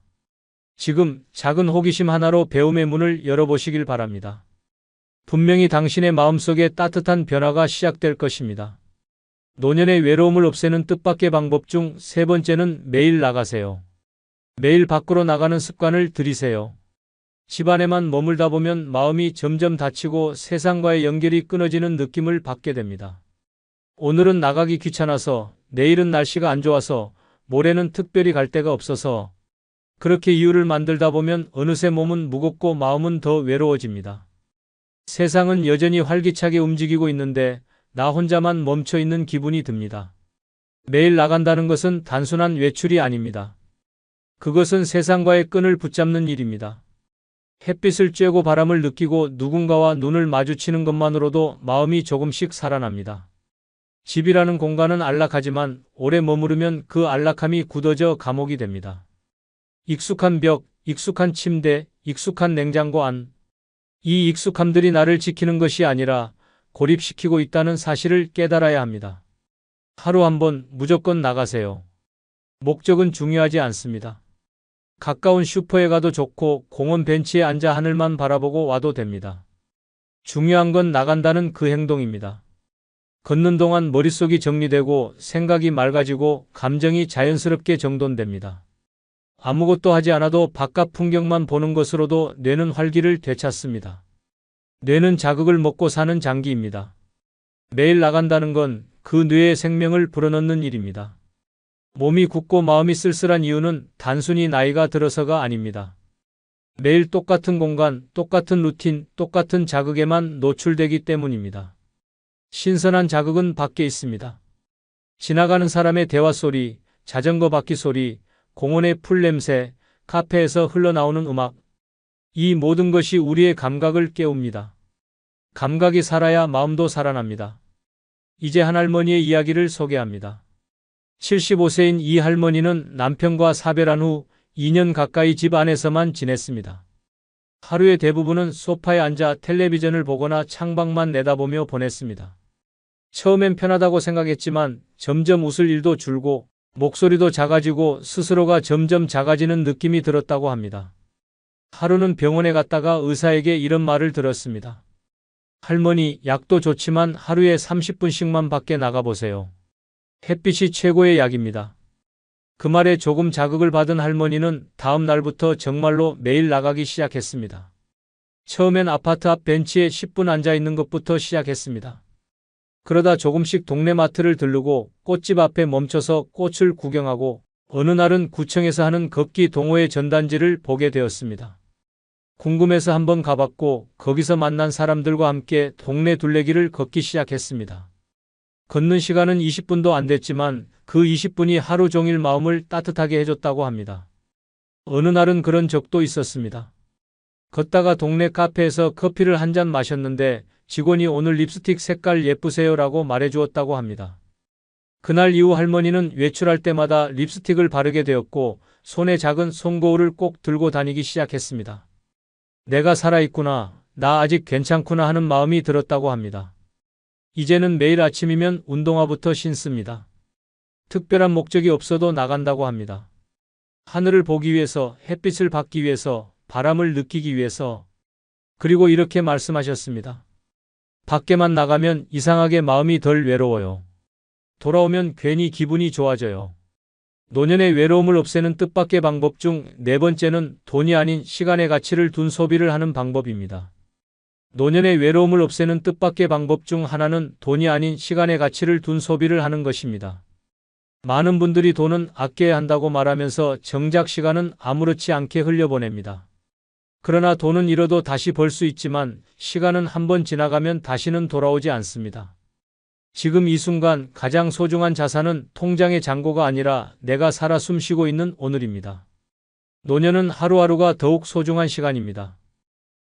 지금 작은 호기심 하나로 배움의 문을 열어보시길 바랍니다. 분명히 당신의 마음속에 따뜻한 변화가 시작될 것입니다. 노년의 외로움을 없애는 뜻밖의 방법 중 3번째는 매일 나가세요. 매일 밖으로 나가는 습관을 들이세요. 집 안에만 머물다 보면 마음이 점점 닫히고 세상과의 연결이 끊어지는 느낌을 받게 됩니다. 오늘은 나가기 귀찮아서, 내일은 날씨가 안 좋아서, 모레는 특별히 갈 데가 없어서 그렇게 이유를 만들다 보면 어느새 몸은 무겁고 마음은 더 외로워집니다. 세상은 여전히 활기차게 움직이고 있는데 나 혼자만 멈춰 있는 기분이 듭니다. 매일 나간다는 것은 단순한 외출이 아닙니다. 그것은 세상과의 끈을 붙잡는 일입니다. 햇빛을 쬐고 바람을 느끼고 누군가와 눈을 마주치는 것만으로도 마음이 조금씩 살아납니다. 집이라는 공간은 안락하지만 오래 머무르면 그 안락함이 굳어져 감옥이 됩니다. 익숙한 벽, 익숙한 침대, 익숙한 냉장고 안. 이 익숙함들이 나를 지키는 것이 아니라 고립시키고 있다는 사실을 깨달아야 합니다. 하루 한 번 무조건 나가세요. 목적은 중요하지 않습니다. 가까운 슈퍼에 가도 좋고 공원 벤치에 앉아 하늘만 바라보고 와도 됩니다. 중요한 건 나간다는 그 행동입니다. 걷는 동안 머릿속이 정리되고 생각이 맑아지고 감정이 자연스럽게 정돈됩니다. 아무것도 하지 않아도 바깥 풍경만 보는 것으로도 뇌는 활기를 되찾습니다. 뇌는 자극을 먹고 사는 장기입니다. 매일 나간다는 건 그 뇌의 생명을 불어넣는 일입니다. 몸이 굳고 마음이 쓸쓸한 이유는 단순히 나이가 들어서가 아닙니다. 매일 똑같은 공간, 똑같은 루틴, 똑같은 자극에만 노출되기 때문입니다. 신선한 자극은 밖에 있습니다. 지나가는 사람의 대화 소리, 자전거 바퀴 소리, 공원의 풀 냄새, 카페에서 흘러나오는 음악. 이 모든 것이 우리의 감각을 깨웁니다. 감각이 살아야 마음도 살아납니다. 이제 한 할머니의 이야기를 소개합니다. 75세인 이 할머니는 남편과 사별한 후 2년 가까이 집 안에서만 지냈습니다. 하루의 대부분은 소파에 앉아 텔레비전을 보거나 창밖만 내다보며 보냈습니다. 처음엔 편하다고 생각했지만 점점 웃을 일도 줄고 목소리도 작아지고 스스로가 점점 작아지는 느낌이 들었다고 합니다. 하루는 병원에 갔다가 의사에게 이런 말을 들었습니다. 할머니, 약도 좋지만 하루에 30분씩만 밖에 나가보세요. 햇빛이 최고의 약입니다. 그 말에 조금 자극을 받은 할머니는 다음 날부터 정말로 매일 나가기 시작했습니다. 처음엔 아파트 앞 벤치에 10분 앉아 있는 것부터 시작했습니다. 그러다 조금씩 동네 마트를 들르고 꽃집 앞에 멈춰서 꽃을 구경하고 어느 날은 구청에서 하는 걷기 동호회 전단지를 보게 되었습니다. 궁금해서 한번 가봤고 거기서 만난 사람들과 함께 동네 둘레길을 걷기 시작했습니다. 걷는 시간은 20분도 안 됐지만 그 20분이 하루 종일 마음을 따뜻하게 해줬다고 합니다. 어느 날은 그런 적도 있었습니다. 걷다가 동네 카페에서 커피를 한 잔 마셨는데 직원이 오늘 립스틱 색깔 예쁘세요라고 말해주었다고 합니다. 그날 이후 할머니는 외출할 때마다 립스틱을 바르게 되었고 손에 작은 손거울을 꼭 들고 다니기 시작했습니다. 내가 살아있구나, 나 아직 괜찮구나 하는 마음이 들었다고 합니다. 이제는 매일 아침이면 운동화부터 신습니다. 특별한 목적이 없어도 나간다고 합니다. 하늘을 보기 위해서, 햇빛을 받기 위해서, 바람을 느끼기 위해서. 그리고 이렇게 말씀하셨습니다. 밖에만 나가면 이상하게 마음이 덜 외로워요. 돌아오면 괜히 기분이 좋아져요. 노년의 외로움을 없애는 뜻밖의 방법 중 네 번째는 돈이 아닌 시간의 가치를 둔 소비를 하는 방법입니다. 노년의 외로움을 없애는 뜻밖의 방법 중 하나는 돈이 아닌 시간의 가치를 둔 소비를 하는 것입니다. 많은 분들이 돈은 아껴야 한다고 말하면서 정작 시간은 아무렇지 않게 흘려보냅니다. 그러나 돈은 잃어도 다시 벌 수 있지만 시간은 한번 지나가면 다시는 돌아오지 않습니다. 지금 이 순간 가장 소중한 자산은 통장의 잔고가 아니라 내가 살아 숨쉬고 있는 오늘입니다. 노년은 하루하루가 더욱 소중한 시간입니다.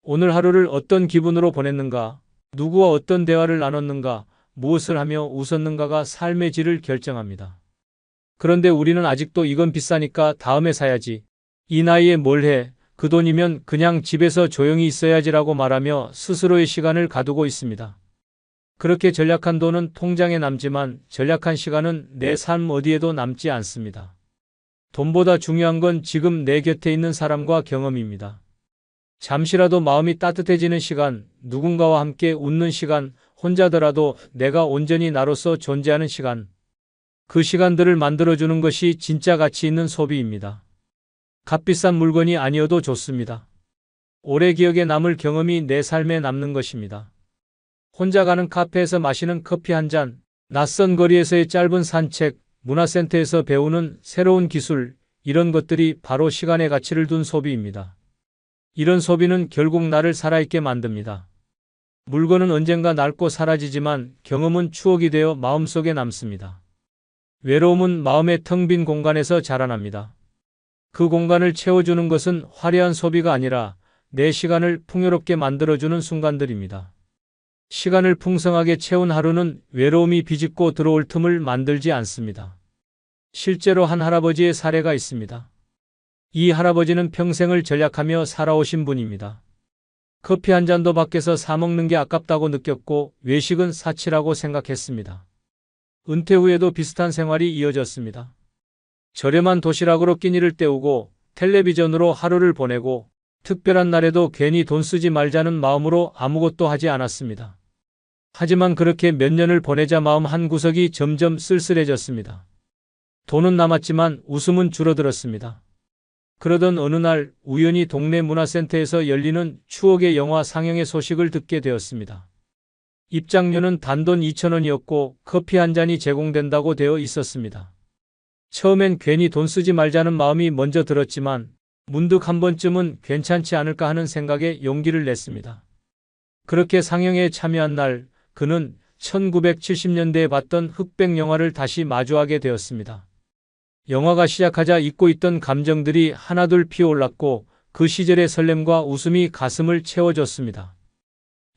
오늘 하루를 어떤 기분으로 보냈는가, 누구와 어떤 대화를 나눴는가, 무엇을 하며 웃었는가가 삶의 질을 결정합니다. 그런데 우리는 아직도 이건 비싸니까 다음에 사야지, 이 나이에 뭘 해, 그 돈이면 그냥 집에서 조용히 있어야지라고 말하며 스스로의 시간을 가두고 있습니다. 그렇게 전략한 돈은 통장에 남지만 전략한 시간은 내 삶 어디에도 남지 않습니다. 돈보다 중요한 건 지금 내 곁에 있는 사람과 경험입니다. 잠시라도 마음이 따뜻해지는 시간, 누군가와 함께 웃는 시간, 혼자더라도 내가 온전히 나로서 존재하는 시간. 그 시간들을 만들어주는 것이 진짜 가치 있는 소비입니다. 값비싼 물건이 아니어도 좋습니다. 오래 기억에 남을 경험이 내 삶에 남는 것입니다. 혼자 가는 카페에서 마시는 커피 한 잔, 낯선 거리에서의 짧은 산책, 문화센터에서 배우는 새로운 기술, 이런 것들이 바로 시간의 가치를 둔 소비입니다. 이런 소비는 결국 나를 살아있게 만듭니다. 물건은 언젠가 낡고 사라지지만 경험은 추억이 되어 마음속에 남습니다. 외로움은 마음의 텅 빈 공간에서 자라납니다. 그 공간을 채워주는 것은 화려한 소비가 아니라 내 시간을 풍요롭게 만들어주는 순간들입니다. 시간을 풍성하게 채운 하루는 외로움이 비집고 들어올 틈을 만들지 않습니다. 실제로 한 할아버지의 사례가 있습니다. 이 할아버지는 평생을 전략하며 살아오신 분입니다. 커피 한 잔도 밖에서 사 먹는 게 아깝다고 느꼈고 외식은 사치라고 생각했습니다. 은퇴 후에도 비슷한 생활이 이어졌습니다. 저렴한 도시락으로 끼니를 때우고 텔레비전으로 하루를 보내고 특별한 날에도 괜히 돈 쓰지 말자는 마음으로 아무것도 하지 않았습니다. 하지만 그렇게 몇 년을 보내자 마음 한구석이 점점 쓸쓸해졌습니다. 돈은 남았지만 웃음은 줄어들었습니다. 그러던 어느 날 우연히 동네 문화센터에서 열리는 추억의 영화 상영의 소식을 듣게 되었습니다. 입장료는 단돈 2,000원이었고 커피 한 잔이 제공된다고 되어 있었습니다. 처음엔 괜히 돈 쓰지 말자는 마음이 먼저 들었지만 문득 한 번쯤은 괜찮지 않을까 하는 생각에 용기를 냈습니다. 그렇게 상영에 참여한 날 그는 1970년대에 봤던 흑백 영화를 다시 마주하게 되었습니다. 영화가 시작하자 잊고 있던 감정들이 하나둘 피어올랐고 그 시절의 설렘과 웃음이 가슴을 채워줬습니다.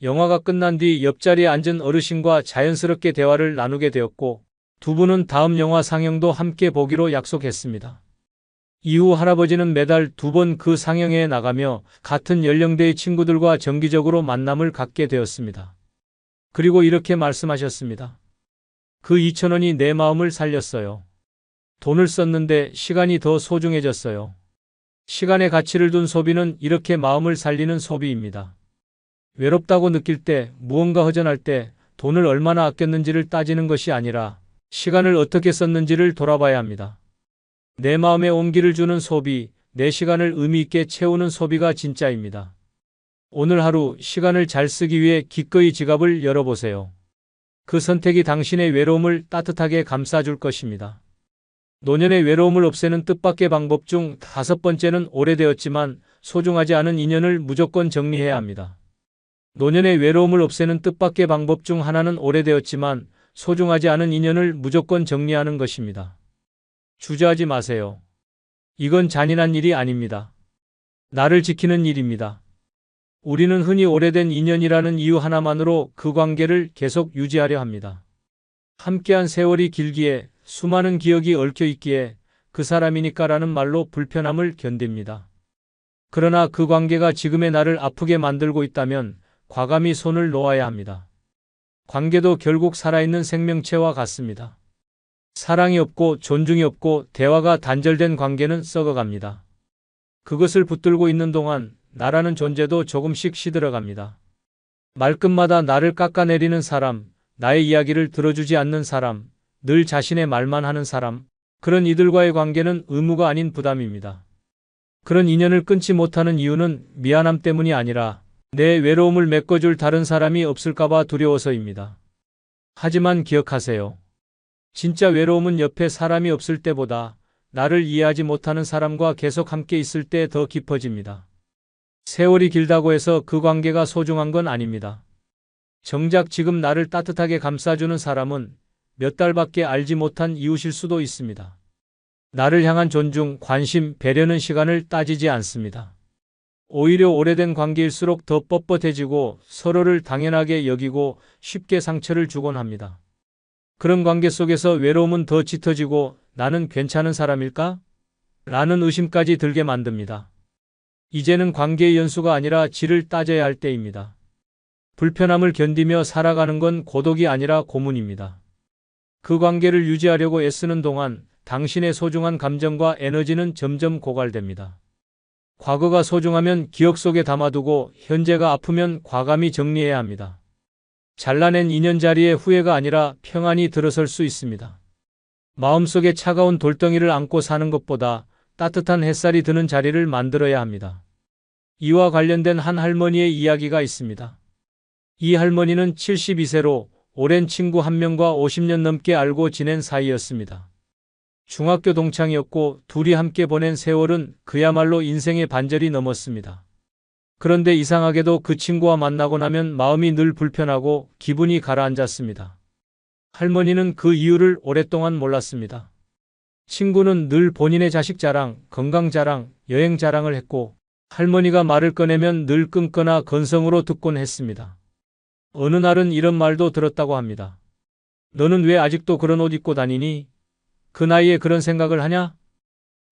영화가 끝난 뒤 옆자리에 앉은 어르신과 자연스럽게 대화를 나누게 되었고 두 분은 다음 영화 상영도 함께 보기로 약속했습니다. 이후 할아버지는 매달 2번 그 상영회에 나가며 같은 연령대의 친구들과 정기적으로 만남을 갖게 되었습니다. 그리고 이렇게 말씀하셨습니다. 그 2,000원이 내 마음을 살렸어요. 돈을 썼는데 시간이 더 소중해졌어요. 시간의 가치를 둔 소비는 이렇게 마음을 살리는 소비입니다. 외롭다고 느낄 때, 무언가 허전할 때 돈을 얼마나 아꼈는지를 따지는 것이 아니라 시간을 어떻게 썼는지를 돌아봐야 합니다. 내 마음에 온기를 주는 소비, 내 시간을 의미 있게 채우는 소비가 진짜입니다. 오늘 하루 시간을 잘 쓰기 위해 기꺼이 지갑을 열어보세요. 그 선택이 당신의 외로움을 따뜻하게 감싸줄 것입니다. 노년의 외로움을 없애는 뜻밖의 방법 중 5번째는 오래되었지만 소중하지 않은 인연을 무조건 정리해야 합니다. 노년의 외로움을 없애는 뜻밖의 방법 중 하나는 오래되었지만 소중하지 않은 인연을 무조건 정리하는 것입니다. 주저하지 마세요. 이건 잔인한 일이 아닙니다. 나를 지키는 일입니다. 우리는 흔히 오래된 인연이라는 이유 하나만으로 그 관계를 계속 유지하려 합니다. 함께한 세월이 길기에 수많은 기억이 얽혀 있기에 그 사람이니까라는 말로 불편함을 견딥니다. 그러나 그 관계가 지금의 나를 아프게 만들고 있다면 과감히 손을 놓아야 합니다. 관계도 결국 살아있는 생명체와 같습니다. 사랑이 없고 존중이 없고 대화가 단절된 관계는 썩어갑니다. 그것을 붙들고 있는 동안 나라는 존재도 조금씩 시들어갑니다. 말끝마다 나를 깎아내리는 사람, 나의 이야기를 들어주지 않는 사람, 늘 자신의 말만 하는 사람, 그런 이들과의 관계는 의무가 아닌 부담입니다. 그런 인연을 끊지 못하는 이유는 미안함 때문이 아니라 내 외로움을 메꿔줄 다른 사람이 없을까봐 두려워서입니다. 하지만 기억하세요. 진짜 외로움은 옆에 사람이 없을 때보다 나를 이해하지 못하는 사람과 계속 함께 있을 때 더 깊어집니다. 세월이 길다고 해서 그 관계가 소중한 건 아닙니다. 정작 지금 나를 따뜻하게 감싸주는 사람은 몇 달밖에 알지 못한 이웃일 수도 있습니다. 나를 향한 존중, 관심, 배려는 시간을 따지지 않습니다. 오히려 오래된 관계일수록 더 뻣뻣해지고 서로를 당연하게 여기고 쉽게 상처를 주곤 합니다. 그런 관계 속에서 외로움은 더 짙어지고 나는 괜찮은 사람일까? 라는 의심까지 들게 만듭니다. 이제는 관계의 연수가 아니라 질을 따져야 할 때입니다. 불편함을 견디며 살아가는 건 고독이 아니라 고문입니다. 그 관계를 유지하려고 애쓰는 동안 당신의 소중한 감정과 에너지는 점점 고갈됩니다. 과거가 소중하면 기억 속에 담아두고 현재가 아프면 과감히 정리해야 합니다. 잘라낸 인연 자리에 후회가 아니라 평안이 들어설 수 있습니다. 마음속에 차가운 돌덩이를 안고 사는 것보다 따뜻한 햇살이 드는 자리를 만들어야 합니다. 이와 관련된 한 할머니의 이야기가 있습니다. 이 할머니는 72세로 오랜 친구 한 명과 50년 넘게 알고 지낸 사이였습니다. 중학교 동창이었고 둘이 함께 보낸 세월은 그야말로 인생의 반절이 넘었습니다. 그런데 이상하게도 그 친구와 만나고 나면 마음이 늘 불편하고 기분이 가라앉았습니다. 할머니는 그 이유를 오랫동안 몰랐습니다. 친구는 늘 본인의 자식 자랑, 건강 자랑, 여행 자랑을 했고 할머니가 말을 꺼내면 늘 끊거나 건성으로 듣곤 했습니다. 어느 날은 이런 말도 들었다고 합니다. 너는 왜 아직도 그런 옷 입고 다니니? 그 나이에 그런 생각을 하냐?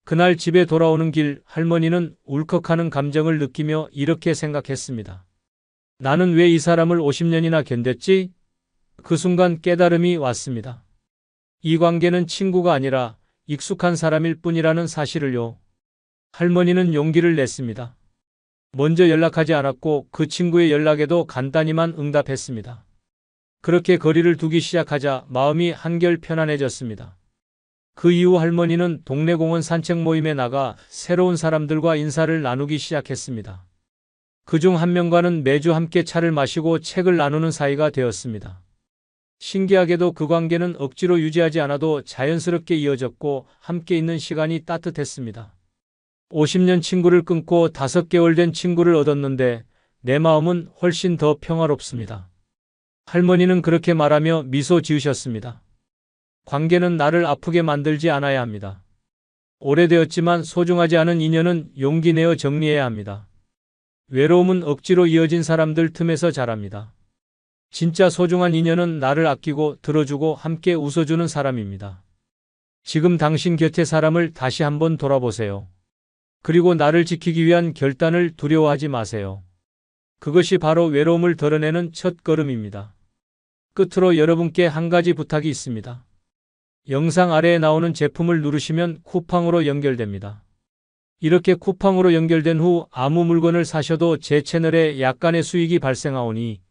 그날 집에 돌아오는 길 할머니는 울컥하는 감정을 느끼며 이렇게 생각했습니다. 나는 왜 이 사람을 50년이나 견뎠지? 그 순간 깨달음이 왔습니다. 이 관계는 친구가 아니라 익숙한 사람일 뿐이라는 사실을요. 할머니는 용기를 냈습니다. 먼저 연락하지 않았고 그 친구의 연락에도 간단히만 응답했습니다. 그렇게 거리를 두기 시작하자 마음이 한결 편안해졌습니다. 그 이후 할머니는 동네 공원 산책 모임에 나가 새로운 사람들과 인사를 나누기 시작했습니다. 그중 한 명과는 매주 함께 차를 마시고 책을 나누는 사이가 되었습니다. 신기하게도 그 관계는 억지로 유지하지 않아도 자연스럽게 이어졌고 함께 있는 시간이 따뜻했습니다. 50년 친구를 끊고 5개월 된 친구를 얻었는데 내 마음은 훨씬 더 평화롭습니다. 할머니는 그렇게 말하며 미소 지으셨습니다. 관계는 나를 아프게 만들지 않아야 합니다. 오래되었지만 소중하지 않은 인연은 용기 내어 정리해야 합니다. 외로움은 억지로 이어진 사람들 틈에서 자랍니다. 진짜 소중한 인연은 나를 아끼고 들어주고 함께 웃어주는 사람입니다. 지금 당신 곁의 사람을 다시 한번 돌아보세요. 그리고 나를 지키기 위한 결단을 두려워하지 마세요. 그것이 바로 외로움을 덜어내는 첫 걸음입니다. 끝으로 여러분께 한 가지 부탁이 있습니다. 영상 아래에 나오는 제품을 누르시면 쿠팡으로 연결됩니다. 이렇게 쿠팡으로 연결된 후 아무 물건을 사셔도 제 채널에 약간의 수익이 발생하오니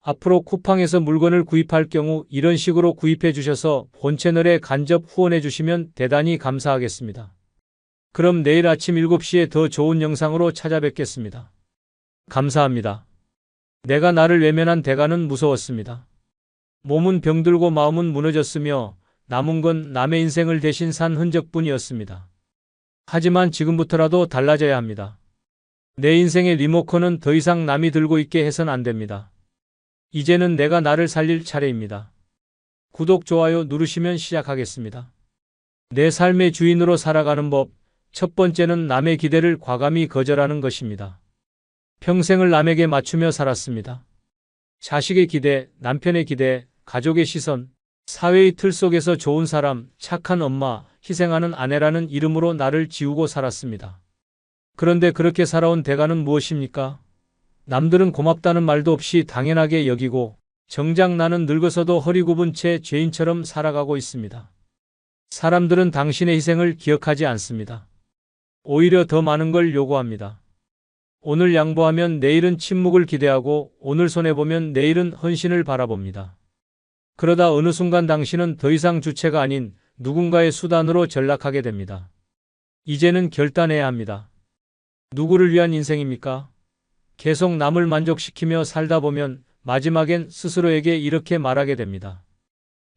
앞으로 쿠팡에서 물건을 구입할 경우 이런 식으로 구입해 주셔서 본 채널에 간접 후원해 주시면 대단히 감사하겠습니다. 그럼 내일 아침 7시에 더 좋은 영상으로 찾아뵙겠습니다. 감사합니다. 내가 나를 외면한 대가는 무서웠습니다. 몸은 병들고 마음은 무너졌으며 남은 건 남의 인생을 대신 산 흔적뿐이었습니다. 하지만 지금부터라도 달라져야 합니다. 내 인생의 리모컨은 더 이상 남이 들고 있게 해선 안 됩니다. 이제는 내가 나를 살릴 차례입니다. 구독, 좋아요 누르시면 시작하겠습니다. 내 삶의 주인으로 살아가는 법, 첫 번째는 남의 기대를 과감히 거절하는 것입니다. 평생을 남에게 맞추며 살았습니다. 자식의 기대, 남편의 기대, 가족의 시선, 사회의 틀 속에서 좋은 사람, 착한 엄마, 희생하는 아내라는 이름으로 나를 지우고 살았습니다. 그런데 그렇게 살아온 대가는 무엇입니까? 남들은 고맙다는 말도 없이 당연하게 여기고 정작 나는 늙어서도 허리 굽은 채 죄인처럼 살아가고 있습니다. 사람들은 당신의 희생을 기억하지 않습니다. 오히려 더 많은 걸 요구합니다. 오늘 양보하면 내일은 침묵을 기대하고 오늘 손해보면 내일은 헌신을 바라봅니다. 그러다 어느 순간 당신은 더 이상 주체가 아닌 누군가의 수단으로 전락하게 됩니다. 이제는 결단해야 합니다. 누구를 위한 인생입니까? 계속 남을 만족시키며 살다 보면 마지막엔 스스로에게 이렇게 말하게 됩니다.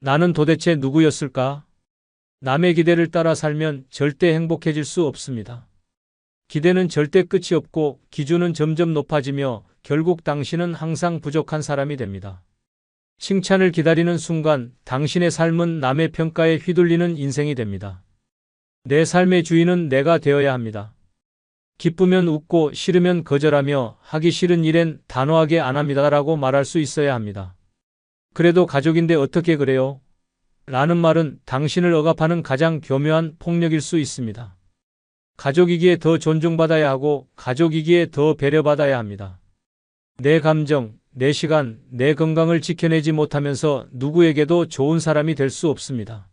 나는 도대체 누구였을까? 남의 기대를 따라 살면 절대 행복해질 수 없습니다. 기대는 절대 끝이 없고 기준은 점점 높아지며 결국 당신은 항상 부족한 사람이 됩니다. 칭찬을 기다리는 순간 당신의 삶은 남의 평가에 휘둘리는 인생이 됩니다. 내 삶의 주인은 내가 되어야 합니다. 기쁘면 웃고 싫으면 거절하며 하기 싫은 일엔 단호하게 안 합니다라고 말할 수 있어야 합니다. 그래도 가족인데 어떻게 그래요? 라는 말은 당신을 억압하는 가장 교묘한 폭력일 수 있습니다. 가족이기에 더 존중받아야 하고 가족이기에 더 배려받아야 합니다. 내 감정, 내 시간, 내 건강을 지켜내지 못하면서 누구에게도 좋은 사람이 될 수 없습니다.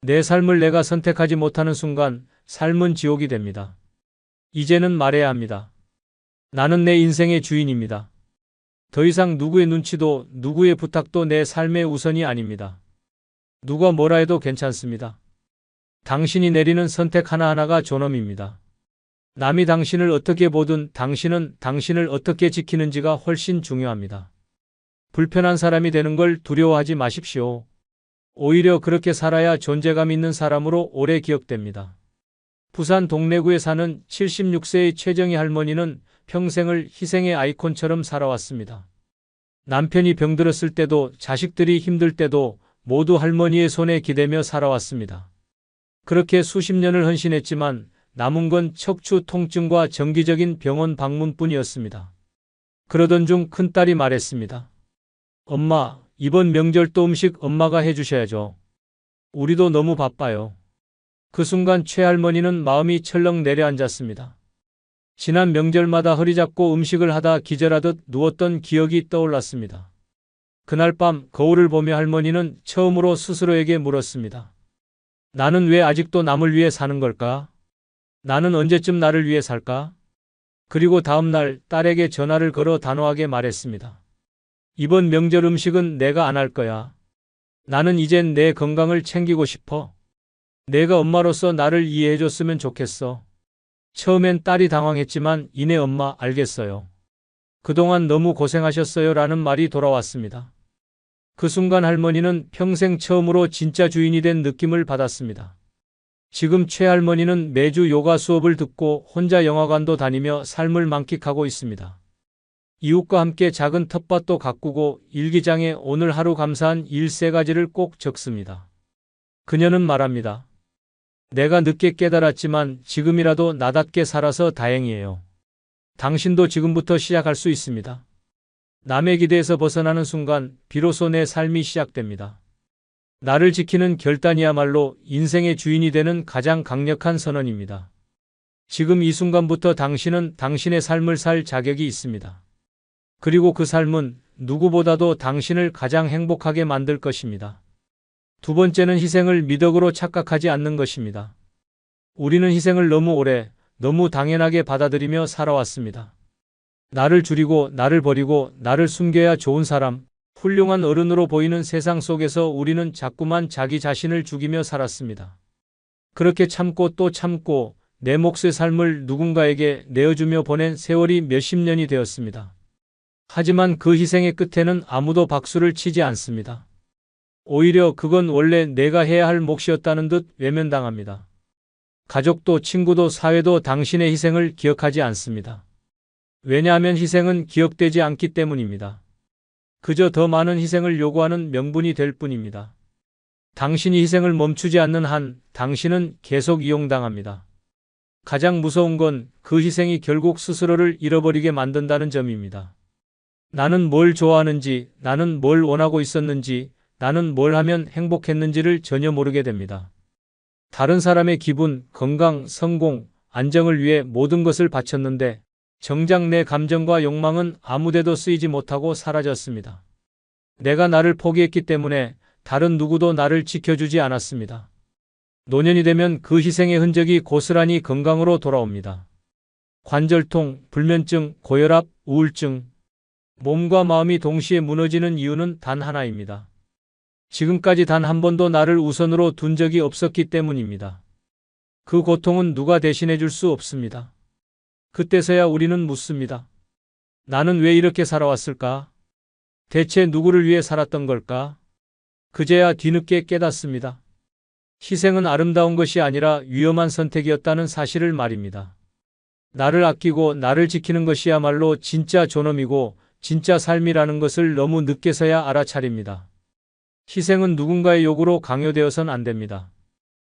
내 삶을 내가 선택하지 못하는 순간 삶은 지옥이 됩니다. 이제는 말해야 합니다. 나는 내 인생의 주인입니다. 더 이상 누구의 눈치도 누구의 부탁도 내 삶의 우선이 아닙니다. 누가 뭐라 해도 괜찮습니다. 당신이 내리는 선택 하나하나가 존엄입니다. 남이 당신을 어떻게 보든 당신은 당신을 어떻게 지키는지가 훨씬 중요합니다. 불편한 사람이 되는 걸 두려워하지 마십시오. 오히려 그렇게 살아야 존재감 있는 사람으로 오래 기억됩니다. 부산 동래구에 사는 76세의 최정희 할머니는 평생을 희생의 아이콘처럼 살아왔습니다. 남편이 병들었을 때도 자식들이 힘들 때도 모두 할머니의 손에 기대며 살아왔습니다. 그렇게 수십 년을 헌신했지만 남은 건 척추 통증과 정기적인 병원 방문뿐이었습니다. 그러던 중 큰딸이 말했습니다. 엄마, 이번 명절도 음식 엄마가 해주셔야죠. 우리도 너무 바빠요. 그 순간 최할머니는 마음이 철렁 내려앉았습니다. 지난 명절마다 허리 잡고 음식을 하다 기절하듯 누웠던 기억이 떠올랐습니다. 그날 밤 거울을 보며 할머니는 처음으로 스스로에게 물었습니다. 나는 왜 아직도 남을 위해 사는 걸까? 나는 언제쯤 나를 위해 살까? 그리고 다음 날 딸에게 전화를 걸어 단호하게 말했습니다. 이번 명절 음식은 내가 안 할 거야. 나는 이젠 내 건강을 챙기고 싶어. 내가 엄마로서 나를 이해해줬으면 좋겠어. 처음엔 딸이 당황했지만 이내 엄마 알겠어요. 그동안 너무 고생하셨어요 라는 말이 돌아왔습니다. 그 순간 할머니는 평생 처음으로 진짜 주인이 된 느낌을 받았습니다. 지금 최할머니는 매주 요가 수업을 듣고 혼자 영화관도 다니며 삶을 만끽하고 있습니다. 이웃과 함께 작은 텃밭도 가꾸고 일기장에 오늘 하루 감사한 일 3가지를 꼭 적습니다. 그녀는 말합니다. 내가 늦게 깨달았지만 지금이라도 나답게 살아서 다행이에요. 당신도 지금부터 시작할 수 있습니다. 남의 기대에서 벗어나는 순간 비로소 내 삶이 시작됩니다. 나를 지키는 결단이야말로 인생의 주인이 되는 가장 강력한 선언입니다. 지금 이 순간부터 당신은 당신의 삶을 살 자격이 있습니다. 그리고 그 삶은 누구보다도 당신을 가장 행복하게 만들 것입니다. 두 번째는 희생을 미덕으로 착각하지 않는 것입니다. 우리는 희생을 너무 오래, 너무 당연하게 받아들이며 살아왔습니다. 나를 줄이고 나를 버리고 나를 숨겨야 좋은 사람, 훌륭한 어른으로 보이는 세상 속에서 우리는 자꾸만 자기 자신을 죽이며 살았습니다. 그렇게 참고 또 참고 내 몫의 삶을 누군가에게 내어주며 보낸 세월이 몇십 년이 되었습니다. 하지만 그 희생의 끝에는 아무도 박수를 치지 않습니다. 오히려 그건 원래 내가 해야 할 몫이었다는 듯 외면당합니다. 가족도 친구도 사회도 당신의 희생을 기억하지 않습니다. 왜냐하면 희생은 기억되지 않기 때문입니다. 그저 더 많은 희생을 요구하는 명분이 될 뿐입니다. 당신이 희생을 멈추지 않는 한 당신은 계속 이용당합니다. 가장 무서운 건 그 희생이 결국 스스로를 잃어버리게 만든다는 점입니다. 나는 뭘 좋아하는지, 나는 뭘 원하고 있었는지, 나는 뭘 하면 행복했는지를 전혀 모르게 됩니다. 다른 사람의 기분, 건강, 성공, 안정을 위해 모든 것을 바쳤는데 정작 내 감정과 욕망은 아무데도 쓰이지 못하고 사라졌습니다. 내가 나를 포기했기 때문에 다른 누구도 나를 지켜주지 않았습니다. 노년이 되면 그 희생의 흔적이 고스란히 건강으로 돌아옵니다. 관절통, 불면증, 고혈압, 우울증. 몸과 마음이 동시에 무너지는 이유는 단 하나입니다. 지금까지 단 한 번도 나를 우선으로 둔 적이 없었기 때문입니다. 그 고통은 누가 대신해 줄 수 없습니다. 그때서야 우리는 묻습니다. 나는 왜 이렇게 살아왔을까? 대체 누구를 위해 살았던 걸까? 그제야 뒤늦게 깨닫습니다. 희생은 아름다운 것이 아니라 위험한 선택이었다는 사실을 말입니다. 나를 아끼고 나를 지키는 것이야말로 진짜 존엄이고 진짜 삶이라는 것을 너무 늦게서야 알아차립니다. 희생은 누군가의 요구로 강요되어선 안 됩니다.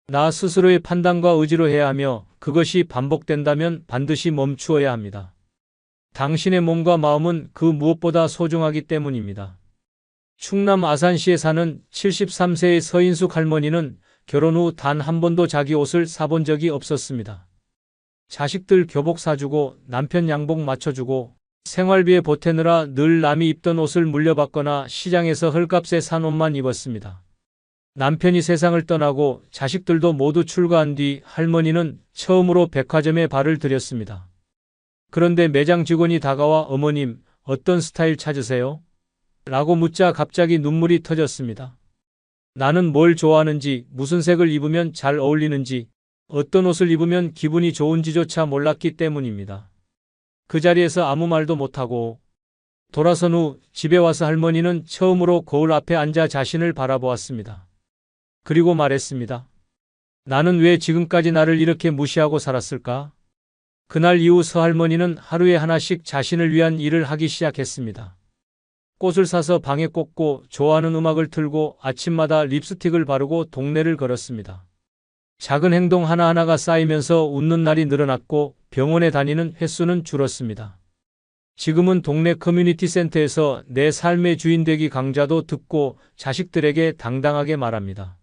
나 스스로의 판단과 의지로 해야 하며 그것이 반복된다면 반드시 멈추어야 합니다. 당신의 몸과 마음은 그 무엇보다 소중하기 때문입니다. 충남 아산시에 사는 73세의 서인숙 할머니는 결혼 후 단 한 번도 자기 옷을 사본 적이 없었습니다. 자식들 교복 사주고 남편 양복 맞춰주고 생활비에 보태느라 늘 남이 입던 옷을 물려받거나 시장에서 헐값에 산 옷만 입었습니다. 남편이 세상을 떠나고 자식들도 모두 출가한 뒤 할머니는 처음으로 백화점에 발을 들였습니다. 그런데 매장 직원이 다가와 어머님, 어떤 스타일 찾으세요? 라고 묻자 갑자기 눈물이 터졌습니다. 나는 뭘 좋아하는지, 무슨 색을 입으면 잘 어울리는지, 어떤 옷을 입으면 기분이 좋은지조차 몰랐기 때문입니다. 그 자리에서 아무 말도 못하고 돌아선 후 집에 와서 할머니는 처음으로 거울 앞에 앉아 자신을 바라보았습니다. 그리고 말했습니다. 나는 왜 지금까지 나를 이렇게 무시하고 살았을까? 그날 이후 서할머니는 하루에 하나씩 자신을 위한 일을 하기 시작했습니다. 꽃을 사서 방에 꽂고 좋아하는 음악을 틀고 아침마다 립스틱을 바르고 동네를 걸었습니다. 작은 행동 하나하나가 쌓이면서 웃는 날이 늘어났고 병원에 다니는 횟수는 줄었습니다. 지금은 동네 커뮤니티 센터에서 내 삶의 주인 되기 강좌도 듣고 자식들에게 당당하게 말합니다.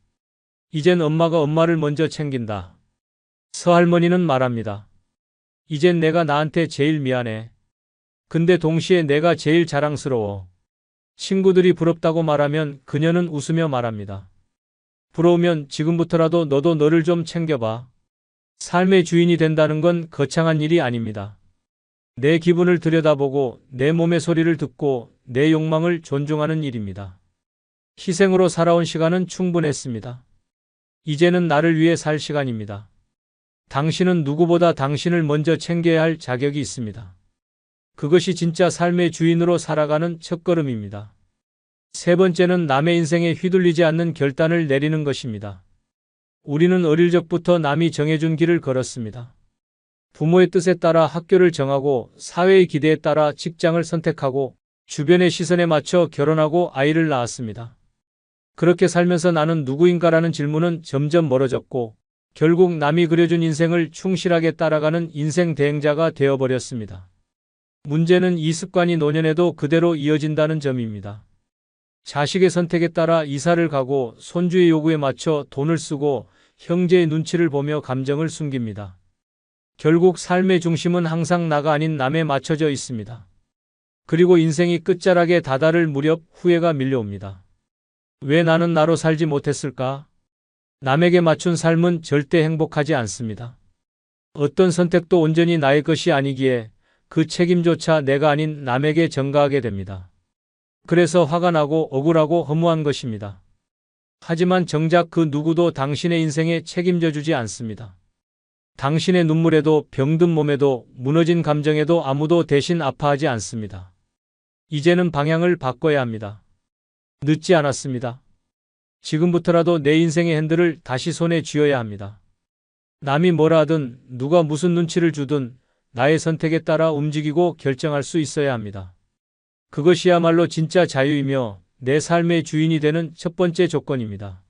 이젠 엄마가 엄마를 먼저 챙긴다. 서할머니는 말합니다. 이젠 내가 나한테 제일 미안해. 근데 동시에 내가 제일 자랑스러워. 친구들이 부럽다고 말하면 그녀는 웃으며 말합니다. 부러우면 지금부터라도 너도 너를 좀 챙겨봐. 삶의 주인이 된다는 건 거창한 일이 아닙니다. 내 기분을 들여다보고 내 몸의 소리를 듣고 내 욕망을 존중하는 일입니다. 희생으로 살아온 시간은 충분했습니다. 이제는 나를 위해 살 시간입니다. 당신은 누구보다 당신을 먼저 챙겨야 할 자격이 있습니다. 그것이 진짜 삶의 주인으로 살아가는 첫걸음입니다. 세 번째는 남의 인생에 휘둘리지 않는 결단을 내리는 것입니다. 우리는 어릴 적부터 남이 정해준 길을 걸었습니다. 부모의 뜻에 따라 학교를 정하고 사회의 기대에 따라 직장을 선택하고 주변의 시선에 맞춰 결혼하고 아이를 낳았습니다. 그렇게 살면서 나는 누구인가라는 질문은 점점 멀어졌고 결국 남이 그려준 인생을 충실하게 따라가는 인생 대행자가 되어버렸습니다. 문제는 이 습관이 노년에도 그대로 이어진다는 점입니다. 자식의 선택에 따라 이사를 가고 손주의 요구에 맞춰 돈을 쓰고 형제의 눈치를 보며 감정을 숨깁니다. 결국 삶의 중심은 항상 나가 아닌 남에 맞춰져 있습니다. 그리고 인생이 끝자락에 다다를 무렵 후회가 밀려옵니다. 왜 나는 나로 살지 못했을까? 남에게 맞춘 삶은 절대 행복하지 않습니다. 어떤 선택도 온전히 나의 것이 아니기에 그 책임조차 내가 아닌 남에게 전가하게 됩니다. 그래서 화가 나고 억울하고 허무한 것입니다. 하지만 정작 그 누구도 당신의 인생에 책임져 주지 않습니다. 당신의 눈물에도 병든 몸에도 무너진 감정에도 아무도 대신 아파하지 않습니다. 이제는 방향을 바꿔야 합니다. 늦지 않았습니다. 지금부터라도 내 인생의 핸들을 다시 손에 쥐어야 합니다. 남이 뭐라 하든 누가 무슨 눈치를 주든 나의 선택에 따라 움직이고 결정할 수 있어야 합니다. 그것이야말로 진짜 자유이며 내 삶의 주인이 되는 첫 번째 조건입니다.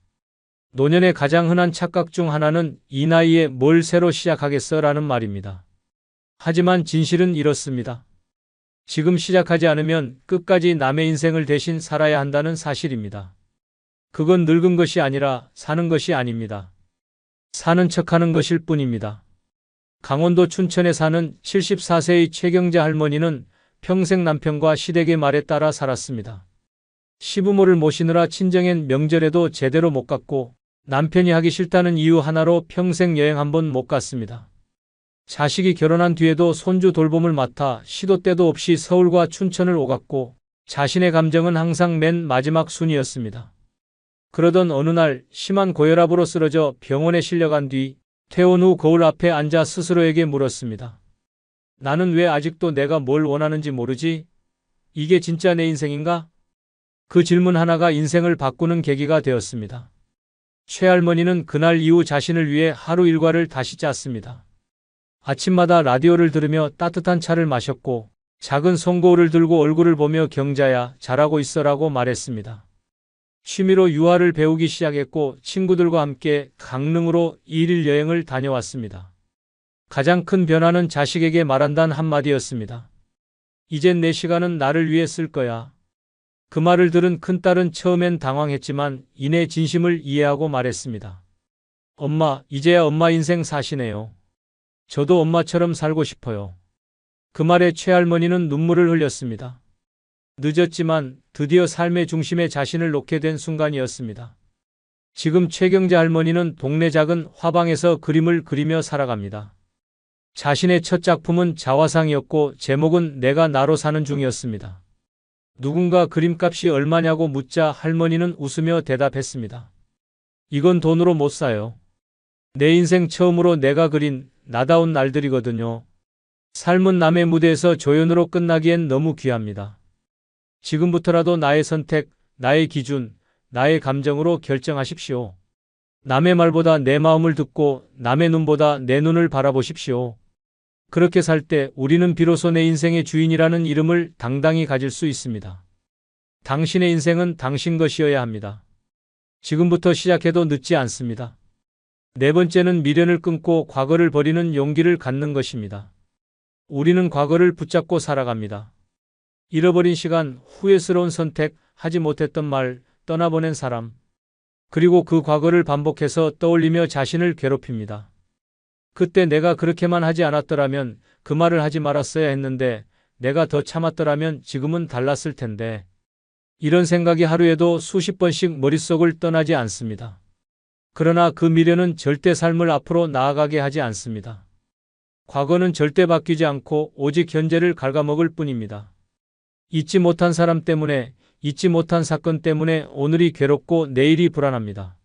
노년의 가장 흔한 착각 중 하나는 이 나이에 뭘 새로 시작하겠어 라는 말입니다. 하지만 진실은 이렇습니다. 지금 시작하지 않으면 끝까지 남의 인생을 대신 살아야 한다는 사실입니다. 그건 늙은 것이 아니라 사는 것이 아닙니다. 사는 척하는 것일 뿐입니다. 강원도 춘천에 사는 74세의 최경자 할머니는 평생 남편과 시댁의 말에 따라 살았습니다. 시부모를 모시느라 친정엔 명절에도 제대로 못 갔고 남편이 하기 싫다는 이유 하나로 평생 여행 한 번 못 갔습니다. 자식이 결혼한 뒤에도 손주 돌봄을 맡아 시도 때도 없이 서울과 춘천을 오갔고 자신의 감정은 항상 맨 마지막 순위였습니다. 그러던 어느 날 심한 고혈압으로 쓰러져 병원에 실려간 뒤 퇴원 후 거울 앞에 앉아 스스로에게 물었습니다. 나는 왜 아직도 내가 뭘 원하는지 모르지? 이게 진짜 내 인생인가? 그 질문 하나가 인생을 바꾸는 계기가 되었습니다. 최할머니는 그날 이후 자신을 위해 하루 일과를 다시 짰습니다. 아침마다 라디오를 들으며 따뜻한 차를 마셨고 작은 송거울을 들고 얼굴을 보며 경자야, 잘하고 있어라고 말했습니다. 취미로 유화를 배우기 시작했고 친구들과 함께 강릉으로 1일 여행을 다녀왔습니다. 가장 큰 변화는 자식에게 말한다는 한마디였습니다. 이젠 내 시간은 나를 위해 쓸 거야. 그 말을 들은 큰딸은 처음엔 당황했지만 이내 진심을 이해하고 말했습니다. 엄마, 이제야 엄마 인생 사시네요. 저도 엄마처럼 살고 싶어요. 그 말에 최할머니는 눈물을 흘렸습니다. 늦었지만 드디어 삶의 중심에 자신을 놓게 된 순간이었습니다. 지금 최경자 할머니는 동네 작은 화방에서 그림을 그리며 살아갑니다. 자신의 첫 작품은 자화상이었고 제목은 내가 나로 사는 중이었습니다. 누군가 그림값이 얼마냐고 묻자 할머니는 웃으며 대답했습니다. 이건 돈으로 못 사요. 내 인생 처음으로 내가 그린 나다운 날들이거든요. 삶은 남의 무대에서 조연으로 끝나기엔 너무 귀합니다. 지금부터라도 나의 선택, 나의 기준, 나의 감정으로 결정하십시오. 남의 말보다 내 마음을 듣고 남의 눈보다 내 눈을 바라보십시오. 그렇게 살 때 우리는 비로소 내 인생의 주인이라는 이름을 당당히 가질 수 있습니다. 당신의 인생은 당신 것이어야 합니다. 지금부터 시작해도 늦지 않습니다. 네 번째는 미련을 끊고 과거를 버리는 용기를 갖는 것입니다. 우리는 과거를 붙잡고 살아갑니다. 잃어버린 시간, 후회스러운 선택, 하지 못했던 말, 떠나보낸 사람. 그리고 그 과거를 반복해서 떠올리며 자신을 괴롭힙니다. 그때 내가 그렇게만 하지 않았더라면, 그 말을 하지 말았어야 했는데, 내가 더 참았더라면 지금은 달랐을 텐데. 이런 생각이 하루에도 수십 번씩 머릿속을 떠나지 않습니다. 그러나 그 미련은 절대 삶을 앞으로 나아가게 하지 않습니다. 과거는 절대 바뀌지 않고 오직 현재를 갉아먹을 뿐입니다. 잊지 못한 사람 때문에, 잊지 못한 사건 때문에 오늘이 괴롭고 내일이 불안합니다.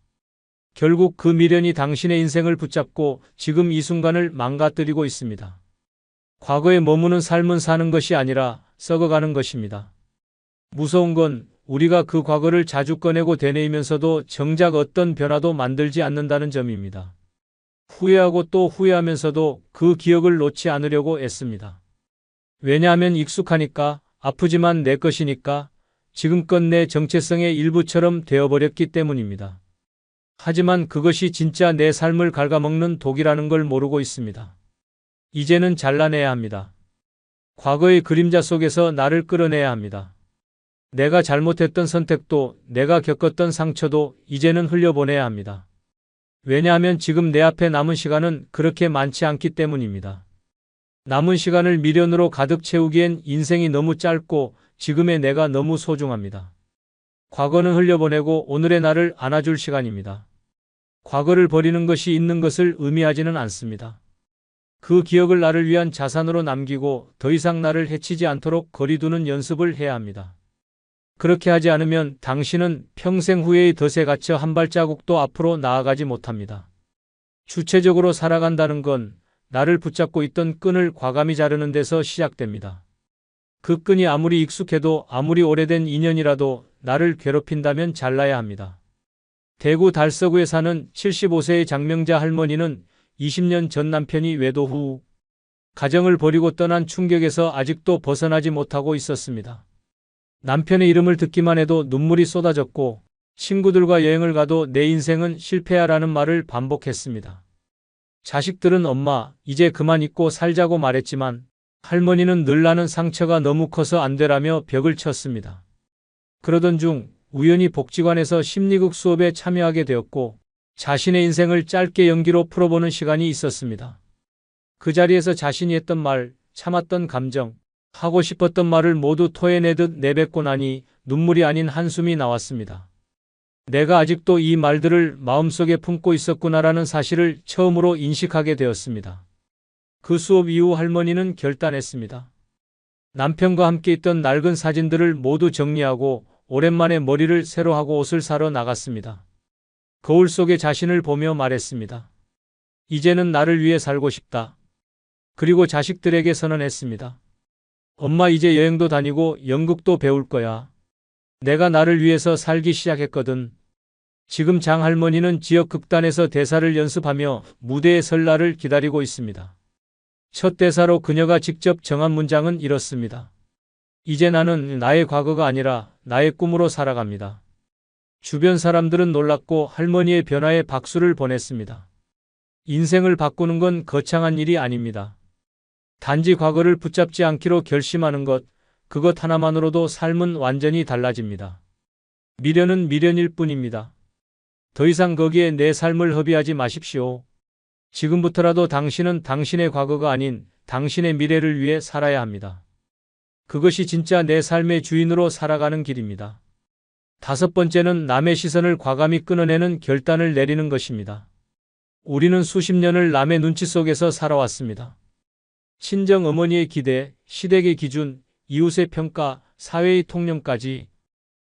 결국 그 미련이 당신의 인생을 붙잡고 지금 이 순간을 망가뜨리고 있습니다. 과거에 머무는 삶은 사는 것이 아니라 썩어가는 것입니다. 무서운 건 우리가 그 과거를 자주 꺼내고 되뇌이면서도 정작 어떤 변화도 만들지 않는다는 점입니다. 후회하고 또 후회하면서도 그 기억을 놓지 않으려고 애씁니다. 왜냐하면 익숙하니까, 아프지만 내 것이니까, 지금껏 내 정체성의 일부처럼 되어버렸기 때문입니다. 하지만 그것이 진짜 내 삶을 갉아먹는 독이라는 걸 모르고 있습니다. 이제는 잘라내야 합니다. 과거의 그림자 속에서 나를 끌어내야 합니다. 내가 잘못했던 선택도, 내가 겪었던 상처도 이제는 흘려보내야 합니다. 왜냐하면 지금 내 앞에 남은 시간은 그렇게 많지 않기 때문입니다. 남은 시간을 미련으로 가득 채우기엔 인생이 너무 짧고 지금의 내가 너무 소중합니다. 과거는 흘려보내고 오늘의 나를 안아줄 시간입니다. 과거를 버리는 것이 있는 것을 의미하지는 않습니다. 그 기억을 나를 위한 자산으로 남기고 더 이상 나를 해치지 않도록 거리두는 연습을 해야 합니다. 그렇게 하지 않으면 당신은 평생 후회의 덫에 갇혀 한 발자국도 앞으로 나아가지 못합니다. 주체적으로 살아간다는 건 나를 붙잡고 있던 끈을 과감히 자르는 데서 시작됩니다. 그 끈이 아무리 익숙해도 아무리 오래된 인연이라도 나를 괴롭힌다면 잘라야 합니다. 대구 달서구에 사는 75세의 장명자 할머니는 20년 전 남편이 외도 후 가정을 버리고 떠난 충격에서 아직도 벗어나지 못하고 있었습니다. 남편의 이름을 듣기만 해도 눈물이 쏟아졌고 친구들과 여행을 가도 내 인생은 실패야라는 말을 반복했습니다. 자식들은 엄마, 이제 그만 잊고 살자고 말했지만 할머니는 늘 나는 상처가 너무 커서 안 되라며 벽을 쳤습니다. 그러던 중 우연히 복지관에서 심리극 수업에 참여하게 되었고 자신의 인생을 짧게 연기로 풀어보는 시간이 있었습니다. 그 자리에서 자신이 했던 말, 참았던 감정, 하고 싶었던 말을 모두 토해내듯 내뱉고 나니 눈물이 아닌 한숨이 나왔습니다. 내가 아직도 이 말들을 마음속에 품고 있었구나라는 사실을 처음으로 인식하게 되었습니다. 그 수업 이후 할머니는 결단했습니다. 남편과 함께 있던 낡은 사진들을 모두 정리하고 오랜만에 머리를 새로 하고 옷을 사러 나갔습니다. 거울 속에 자신을 보며 말했습니다. 이제는 나를 위해 살고 싶다. 그리고 자식들에게 선언했습니다. 엄마 이제 여행도 다니고 연극도 배울 거야. 내가 나를 위해서 살기 시작했거든. 지금 장 할머니는 지역 극단에서 대사를 연습하며 무대에 설 날을 기다리고 있습니다. 첫 대사로 그녀가 직접 정한 문장은 이렇습니다. 이제 나는 나의 과거가 아니라 나의 꿈으로 살아갑니다. 주변 사람들은 놀랐고 할머니의 변화에 박수를 보냈습니다. 인생을 바꾸는 건 거창한 일이 아닙니다. 단지 과거를 붙잡지 않기로 결심하는 것, 그것 하나만으로도 삶은 완전히 달라집니다. 미련은 미련일 뿐입니다. 더 이상 거기에 내 삶을 허비하지 마십시오. 지금부터라도 당신은 당신의 과거가 아닌 당신의 미래를 위해 살아야 합니다. 그것이 진짜 내 삶의 주인으로 살아가는 길입니다. 5번째는 남의 시선을 과감히 끊어내는 결단을 내리는 것입니다. 우리는 수십 년을 남의 눈치 속에서 살아왔습니다. 친정 어머니의 기대, 시댁의 기준, 이웃의 평가, 사회의 통념까지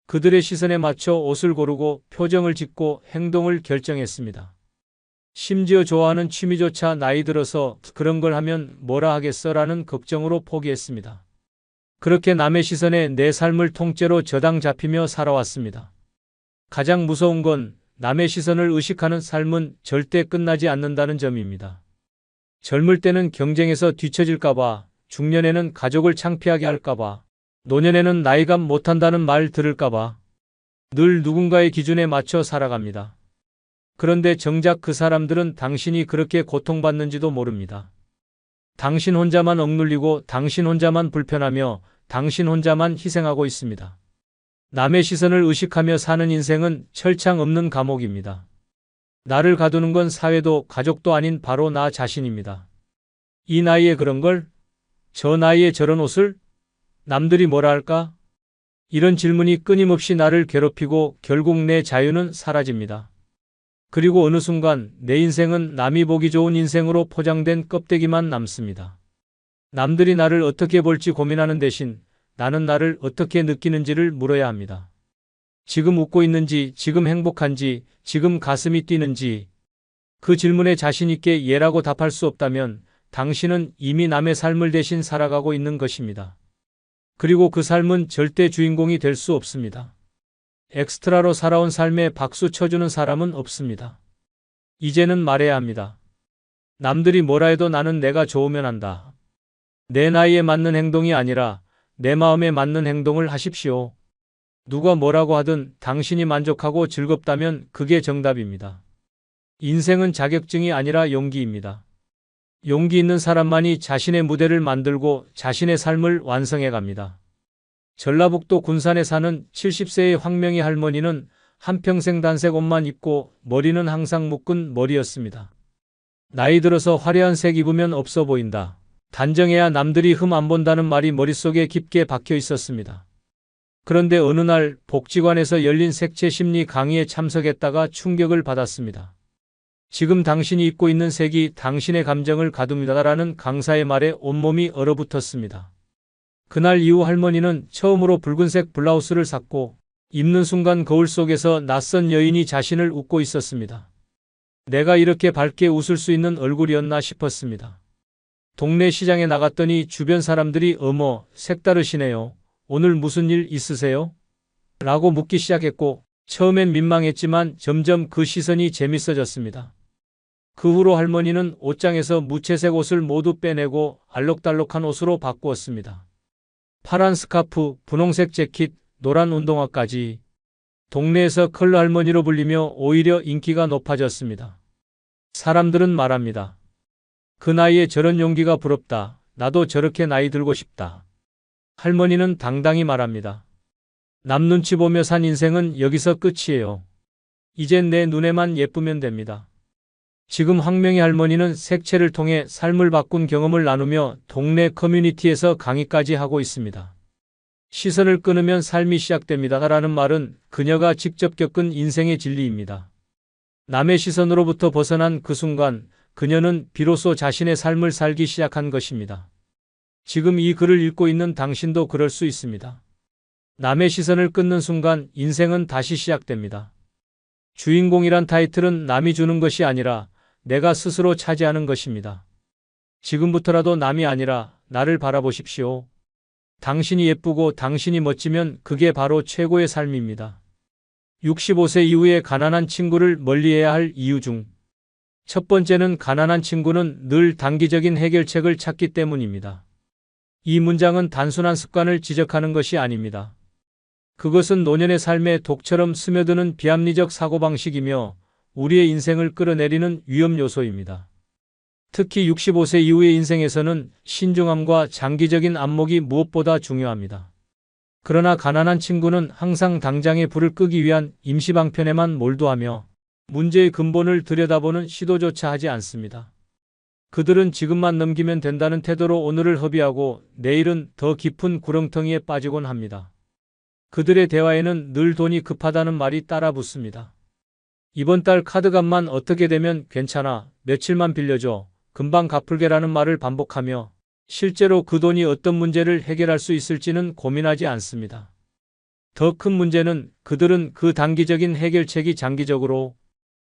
그들의 시선에 맞춰 옷을 고르고 표정을 짓고 행동을 결정했습니다. 심지어 좋아하는 취미조차 나이 들어서 그런 걸 하면 뭐라 하겠어라는 걱정으로 포기했습니다. 그렇게 남의 시선에 내 삶을 통째로 저당 잡히며 살아왔습니다. 가장 무서운 건 남의 시선을 의식하는 삶은 절대 끝나지 않는다는 점입니다. 젊을 때는 경쟁에서 뒤처질까봐, 중년에는 가족을 창피하게 할까봐, 노년에는 나이감 못한다는 말 들을까봐 늘 누군가의 기준에 맞춰 살아갑니다. 그런데 정작 그 사람들은 당신이 그렇게 고통받는지도 모릅니다. 당신 혼자만 억눌리고 당신 혼자만 불편하며 당신 혼자만 희생하고 있습니다. 남의 시선을 의식하며 사는 인생은 철창 없는 감옥입니다. 나를 가두는 건 사회도 가족도 아닌 바로 나 자신입니다. 이 나이에 그런 걸? 저 나이에 저런 옷을? 남들이 뭐라 할까? 이런 질문이 끊임없이 나를 괴롭히고 결국 내 자유는 사라집니다. 그리고 어느 순간 내 인생은 남이 보기 좋은 인생으로 포장된 껍데기만 남습니다. 남들이 나를 어떻게 볼지 고민하는 대신 나는 나를 어떻게 느끼는지를 물어야 합니다. 지금 웃고 있는지, 지금 행복한지, 지금 가슴이 뛰는지 그 질문에 자신 있게 예라고 답할 수 없다면 당신은 이미 남의 삶을 대신 살아가고 있는 것입니다. 그리고 그 삶은 절대 주인공이 될 수 없습니다. 엑스트라로 살아온 삶에 박수 쳐주는 사람은 없습니다. 이제는 말해야 합니다. 남들이 뭐라 해도 나는 내가 좋으면 한다. 내 나이에 맞는 행동이 아니라 내 마음에 맞는 행동을 하십시오. 누가 뭐라고 하든 당신이 만족하고 즐겁다면 그게 정답입니다. 인생은 자격증이 아니라 용기입니다. 용기 있는 사람만이 자신의 무대를 만들고 자신의 삶을 완성해 갑니다. 전라북도 군산에 사는 70세의 황명희 할머니는 한평생 단색 옷만 입고 머리는 항상 묶은 머리였습니다. 나이 들어서 화려한 색 입으면 없어 보인다. 단정해야 남들이 흠 안 본다는 말이 머릿속에 깊게 박혀 있었습니다. 그런데 어느 날 복지관에서 열린 색채 심리 강의에 참석했다가 충격을 받았습니다. 지금 당신이 입고 있는 색이 당신의 감정을 가둡니다라는 강사의 말에 온몸이 얼어붙었습니다. 그날 이후 할머니는 처음으로 붉은색 블라우스를 샀고 입는 순간 거울 속에서 낯선 여인이 자신을 웃고 있었습니다. 내가 이렇게 밝게 웃을 수 있는 얼굴이었나 싶었습니다. 동네 시장에 나갔더니 주변 사람들이 어머, 색다르시네요. 오늘 무슨 일 있으세요? 라고 묻기 시작했고 처음엔 민망했지만 점점 그 시선이 재밌어졌습니다. 그 후로 할머니는 옷장에서 무채색 옷을 모두 빼내고 알록달록한 옷으로 바꾸었습니다. 파란 스카프, 분홍색 재킷, 노란 운동화까지 동네에서 컬러 할머니로 불리며 오히려 인기가 높아졌습니다. 사람들은 말합니다. 그 나이에 저런 용기가 부럽다. 나도 저렇게 나이 들고 싶다. 할머니는 당당히 말합니다. 남 눈치 보며 산 인생은 여기서 끝이에요. 이젠 내 눈에만 예쁘면 됩니다. 지금 황명희 할머니는 색채를 통해 삶을 바꾼 경험을 나누며 동네 커뮤니티에서 강의까지 하고 있습니다. 시선을 끊으면 삶이 시작됩니다라는 말은 그녀가 직접 겪은 인생의 진리입니다. 남의 시선으로부터 벗어난 그 순간 그녀는 비로소 자신의 삶을 살기 시작한 것입니다. 지금 이 글을 읽고 있는 당신도 그럴 수 있습니다. 남의 시선을 끊는 순간 인생은 다시 시작됩니다. 주인공이란 타이틀은 남이 주는 것이 아니라 내가 스스로 차지하는 것입니다. 지금부터라도 남이 아니라 나를 바라보십시오. 당신이 예쁘고 당신이 멋지면 그게 바로 최고의 삶입니다. 65세 이후에 가난한 친구를 멀리해야 할 이유 중 첫 번째는 가난한 친구는 늘 단기적인 해결책을 찾기 때문입니다. 이 문장은 단순한 습관을 지적하는 것이 아닙니다. 그것은 노년의 삶에 독처럼 스며드는 비합리적 사고방식이며 우리의 인생을 끌어내리는 위험 요소입니다. 특히 65세 이후의 인생에서는 신중함과 장기적인 안목이 무엇보다 중요합니다. 그러나 가난한 친구는 항상 당장의 불을 끄기 위한 임시방편에만 몰두하며 문제의 근본을 들여다보는 시도조차 하지 않습니다. 그들은 지금만 넘기면 된다는 태도로 오늘을 허비하고 내일은 더 깊은 구렁텅이에 빠지곤 합니다. 그들의 대화에는 늘 돈이 급하다는 말이 따라 붙습니다. 이번 달 카드값만 어떻게 되면 괜찮아, 며칠만 빌려줘, 금방 갚을게라는 말을 반복하며 실제로 그 돈이 어떤 문제를 해결할 수 있을지는 고민하지 않습니다. 더 큰 문제는 그들은 그 단기적인 해결책이 장기적으로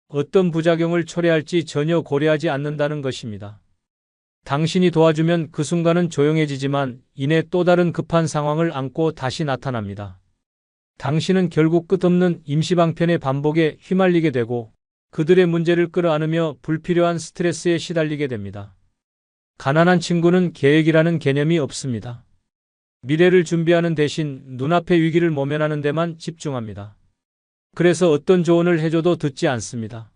어떤 부작용을 초래할지 전혀 고려하지 않는다는 것입니다. 당신이 도와주면 그 순간은 조용해지지만 이내 또 다른 급한 상황을 안고 다시 나타납니다. 당신은 결국 끝없는 임시방편의 반복에 휘말리게 되고 그들의 문제를 끌어안으며 불필요한 스트레스에 시달리게 됩니다. 가난한 친구는 계획이라는 개념이 없습니다. 미래를 준비하는 대신 눈앞의 위기를 모면하는 데만 집중합니다. 그래서 어떤 조언을 해줘도 듣지 않습니다.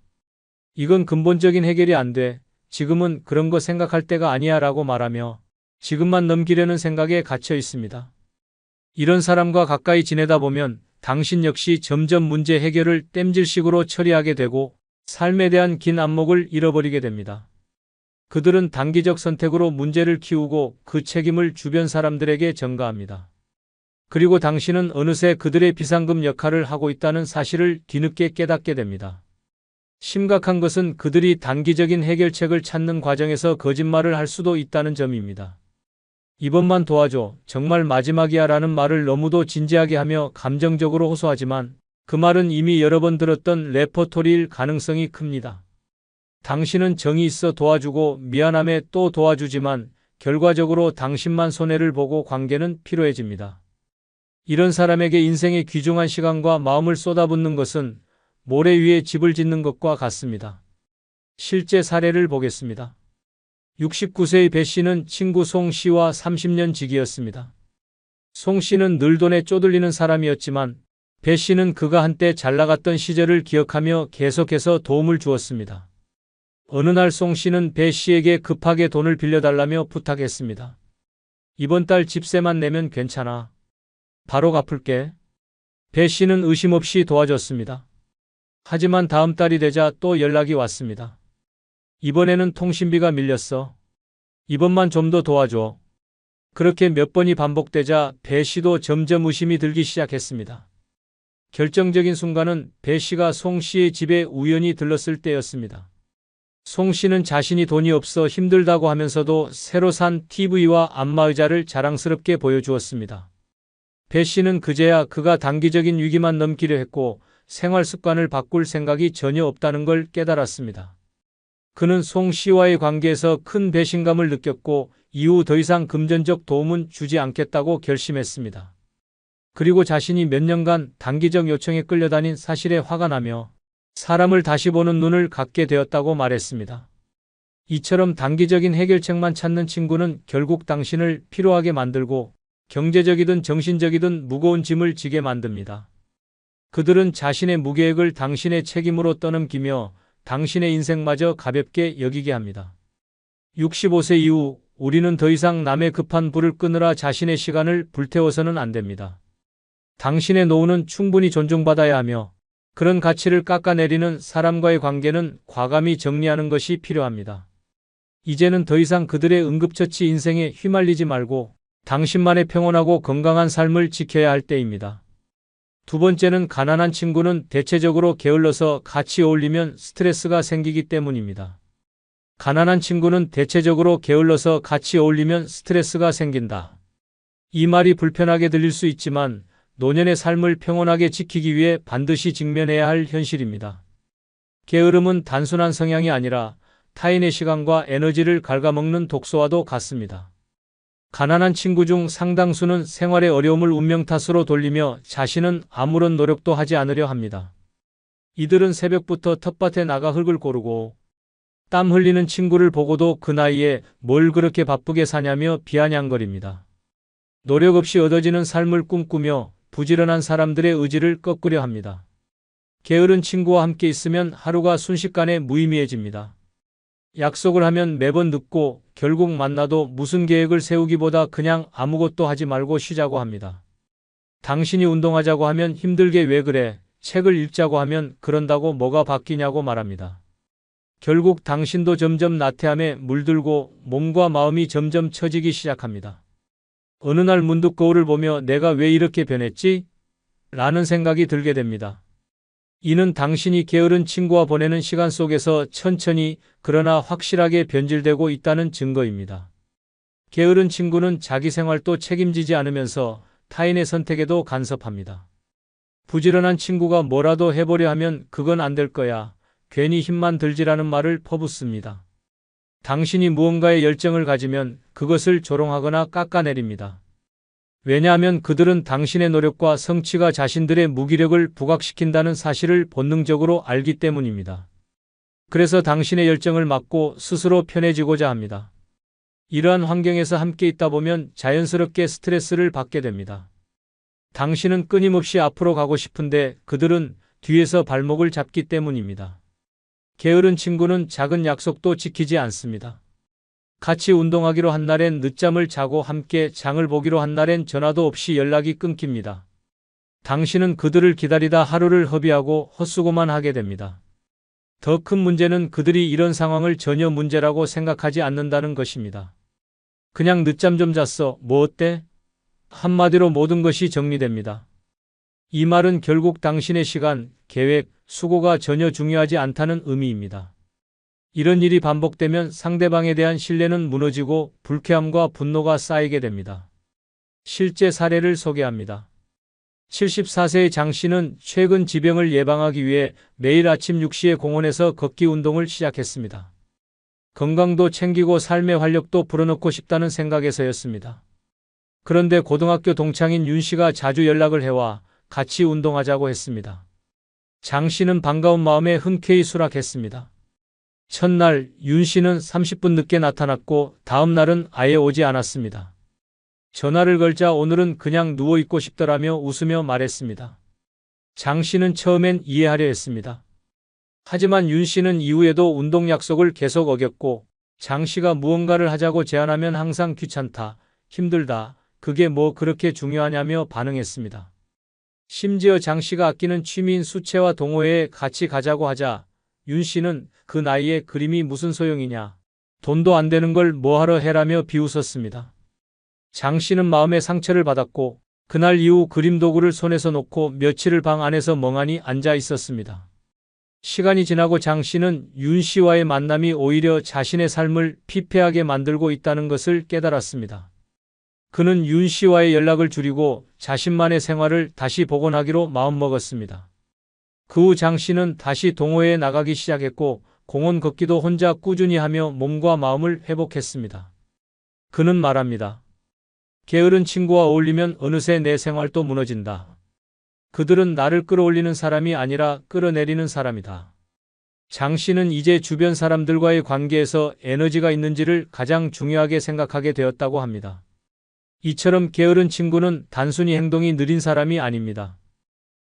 이건 근본적인 해결이 안 돼. 지금은 그런 거 생각할 때가 아니야 라고 말하며 지금만 넘기려는 생각에 갇혀 있습니다. 이런 사람과 가까이 지내다 보면 당신 역시 점점 문제 해결을 땜질식으로 처리하게 되고 삶에 대한 긴 안목을 잃어버리게 됩니다. 그들은 단기적 선택으로 문제를 키우고 그 책임을 주변 사람들에게 전가합니다. 그리고 당신은 어느새 그들의 비상금 역할을 하고 있다는 사실을 뒤늦게 깨닫게 됩니다. 심각한 것은 그들이 단기적인 해결책을 찾는 과정에서 거짓말을 할 수도 있다는 점입니다. 이번만 도와줘, 정말 마지막이야 라는 말을 너무도 진지하게 하며 감정적으로 호소하지만 그 말은 이미 여러 번 들었던 레퍼토리일 가능성이 큽니다. 당신은 정이 있어 도와주고 미안함에 또 도와주지만 결과적으로 당신만 손해를 보고 관계는 피로해집니다. 이런 사람에게 인생의 귀중한 시간과 마음을 쏟아붓는 것은 모래 위에 집을 짓는 것과 같습니다. 실제 사례를 보겠습니다. 69세의 배 씨는 친구 송 씨와 30년 지기였습니다. 송 씨는 늘 돈에 쪼들리는 사람이었지만 배 씨는 그가 한때 잘 나갔던 시절을 기억하며 계속해서 도움을 주었습니다. 어느 날 송 씨는 배 씨에게 급하게 돈을 빌려달라며 부탁했습니다. 이번 달 집세만 내면 괜찮아. 바로 갚을게. 배 씨는 의심 없이 도와줬습니다. 하지만 다음 달이 되자 또 연락이 왔습니다. 이번에는 통신비가 밀렸어. 이번만 좀 더 도와줘. 그렇게 몇 번이 반복되자 배 씨도 점점 의심이 들기 시작했습니다. 결정적인 순간은 배 씨가 송 씨의 집에 우연히 들렀을 때였습니다. 송 씨는 자신이 돈이 없어 힘들다고 하면서도 새로 산 TV와 안마의자를 자랑스럽게 보여주었습니다. 배 씨는 그제야 그가 단기적인 위기만 넘기려 했고 생활 습관을 바꿀 생각이 전혀 없다는 걸 깨달았습니다. 그는 송 씨와의 관계에서 큰 배신감을 느꼈고 이후 더 이상 금전적 도움은 주지 않겠다고 결심했습니다. 그리고 자신이 몇 년간 단기적 요청에 끌려다닌 사실에 화가 나며 사람을 다시 보는 눈을 갖게 되었다고 말했습니다. 이처럼 단기적인 해결책만 찾는 친구는 결국 당신을 피로하게 만들고 경제적이든 정신적이든 무거운 짐을 지게 만듭니다. 그들은 자신의 무계획을 당신의 책임으로 떠넘기며 당신의 인생마저 가볍게 여기게 합니다. 65세 이후 우리는 더 이상 남의 급한 불을 끄느라 자신의 시간을 불태워서는 안 됩니다. 당신의 노후는 충분히 존중받아야 하며 그런 가치를 깎아내리는 사람과의 관계는 과감히 정리하는 것이 필요합니다. 이제는 더 이상 그들의 응급처치 인생에 휘말리지 말고 당신만의 평온하고 건강한 삶을 지켜야 할 때입니다. 두 번째는 가난한 친구는 대체적으로 게을러서 같이 어울리면 스트레스가 생기기 때문입니다. 가난한 친구는 대체적으로 게을러서 같이 어울리면 스트레스가 생긴다. 이 말이 불편하게 들릴 수 있지만 노년의 삶을 평온하게 지키기 위해 반드시 직면해야 할 현실입니다. 게으름은 단순한 성향이 아니라 타인의 시간과 에너지를 갉아먹는 독소와도 같습니다. 가난한 친구 중 상당수는 생활의 어려움을 운명 탓으로 돌리며 자신은 아무런 노력도 하지 않으려 합니다. 이들은 새벽부터 텃밭에 나가 흙을 고르고 땀 흘리는 친구를 보고도 그 나이에 뭘 그렇게 바쁘게 사냐며 비아냥거립니다. 노력 없이 얻어지는 삶을 꿈꾸며 부지런한 사람들의 의지를 꺾으려 합니다. 게으른 친구와 함께 있으면 하루가 순식간에 무의미해집니다. 약속을 하면 매번 늦고 결국 만나도 무슨 계획을 세우기보다 그냥 아무것도 하지 말고 쉬자고 합니다. 당신이 운동하자고 하면 힘들게 왜 그래? 책을 읽자고 하면 그런다고 뭐가 바뀌냐고 말합니다. 결국 당신도 점점 나태함에 물들고 몸과 마음이 점점 처지기 시작합니다. 어느 날 문득 거울을 보며 내가 왜 이렇게 변했지? 라는 생각이 들게 됩니다. 이는 당신이 게으른 친구와 보내는 시간 속에서 천천히 그러나 확실하게 변질되고 있다는 증거입니다. 게으른 친구는 자기 생활도 책임지지 않으면서 타인의 선택에도 간섭합니다. 부지런한 친구가 뭐라도 해보려 하면 그건 안 될 거야. 괜히 힘만 들지라는 말을 퍼붓습니다. 당신이 무언가에 열정을 가지면 그것을 조롱하거나 깎아내립니다. 왜냐하면 그들은 당신의 노력과 성취가 자신들의 무기력을 부각시킨다는 사실을 본능적으로 알기 때문입니다. 그래서 당신의 열정을 막고 스스로 편해지고자 합니다. 이러한 환경에서 함께 있다 보면 자연스럽게 스트레스를 받게 됩니다. 당신은 끊임없이 앞으로 가고 싶은데 그들은 뒤에서 발목을 잡기 때문입니다. 게으른 친구는 작은 약속도 지키지 않습니다. 같이 운동하기로 한 날엔 늦잠을 자고 함께 장을 보기로 한 날엔 전화도 없이 연락이 끊깁니다. 당신은 그들을 기다리다 하루를 허비하고 헛수고만 하게 됩니다. 더 큰 문제는 그들이 이런 상황을 전혀 문제라고 생각하지 않는다는 것입니다. 그냥 늦잠 좀 잤어. 뭐 어때? 한마디로 모든 것이 정리됩니다. 이 말은 결국 당신의 시간, 계획, 수고가 전혀 중요하지 않다는 의미입니다. 이런 일이 반복되면 상대방에 대한 신뢰는 무너지고 불쾌함과 분노가 쌓이게 됩니다. 실제 사례를 소개합니다. 74세의 장 씨는 최근 지병을 예방하기 위해 매일 아침 6시에 공원에서 걷기 운동을 시작했습니다. 건강도 챙기고 삶의 활력도 불어넣고 싶다는 생각에서였습니다. 그런데 고등학교 동창인 윤 씨가 자주 연락을 해와 같이 운동하자고 했습니다. 장 씨는 반가운 마음에 흔쾌히 수락했습니다. 첫날 윤 씨는 30분 늦게 나타났고 다음 날은 아예 오지 않았습니다. 전화를 걸자 오늘은 그냥 누워있고 싶더라며 웃으며 말했습니다. 장 씨는 처음엔 이해하려 했습니다. 하지만 윤 씨는 이후에도 운동 약속을 계속 어겼고 장 씨가 무언가를 하자고 제안하면 항상 귀찮다, 힘들다, 그게 뭐 그렇게 중요하냐며 반응했습니다. 심지어 장 씨가 아끼는 취미인 수채화 동호회에 같이 가자고 하자 윤 씨는 그 나이에 그림이 무슨 소용이냐, 돈도 안 되는 걸 뭐하러 해라며 비웃었습니다. 장 씨는 마음의 상처를 받았고 그날 이후 그림 도구를 손에서 놓고 며칠을 방 안에서 멍하니 앉아 있었습니다. 시간이 지나고 장 씨는 윤 씨와의 만남이 오히려 자신의 삶을 피폐하게 만들고 있다는 것을 깨달았습니다. 그는 윤 씨와의 연락을 줄이고 자신만의 생활을 다시 복원하기로 마음먹었습니다. 그 후 장 씨는 다시 동호회에 나가기 시작했고 공원 걷기도 혼자 꾸준히 하며 몸과 마음을 회복했습니다. 그는 말합니다. 게으른 친구와 어울리면 어느새 내 생활도 무너진다. 그들은 나를 끌어올리는 사람이 아니라 끌어내리는 사람이다. 장 씨는 이제 주변 사람들과의 관계에서 에너지가 있는지를 가장 중요하게 생각하게 되었다고 합니다. 이처럼 게으른 친구는 단순히 행동이 느린 사람이 아닙니다.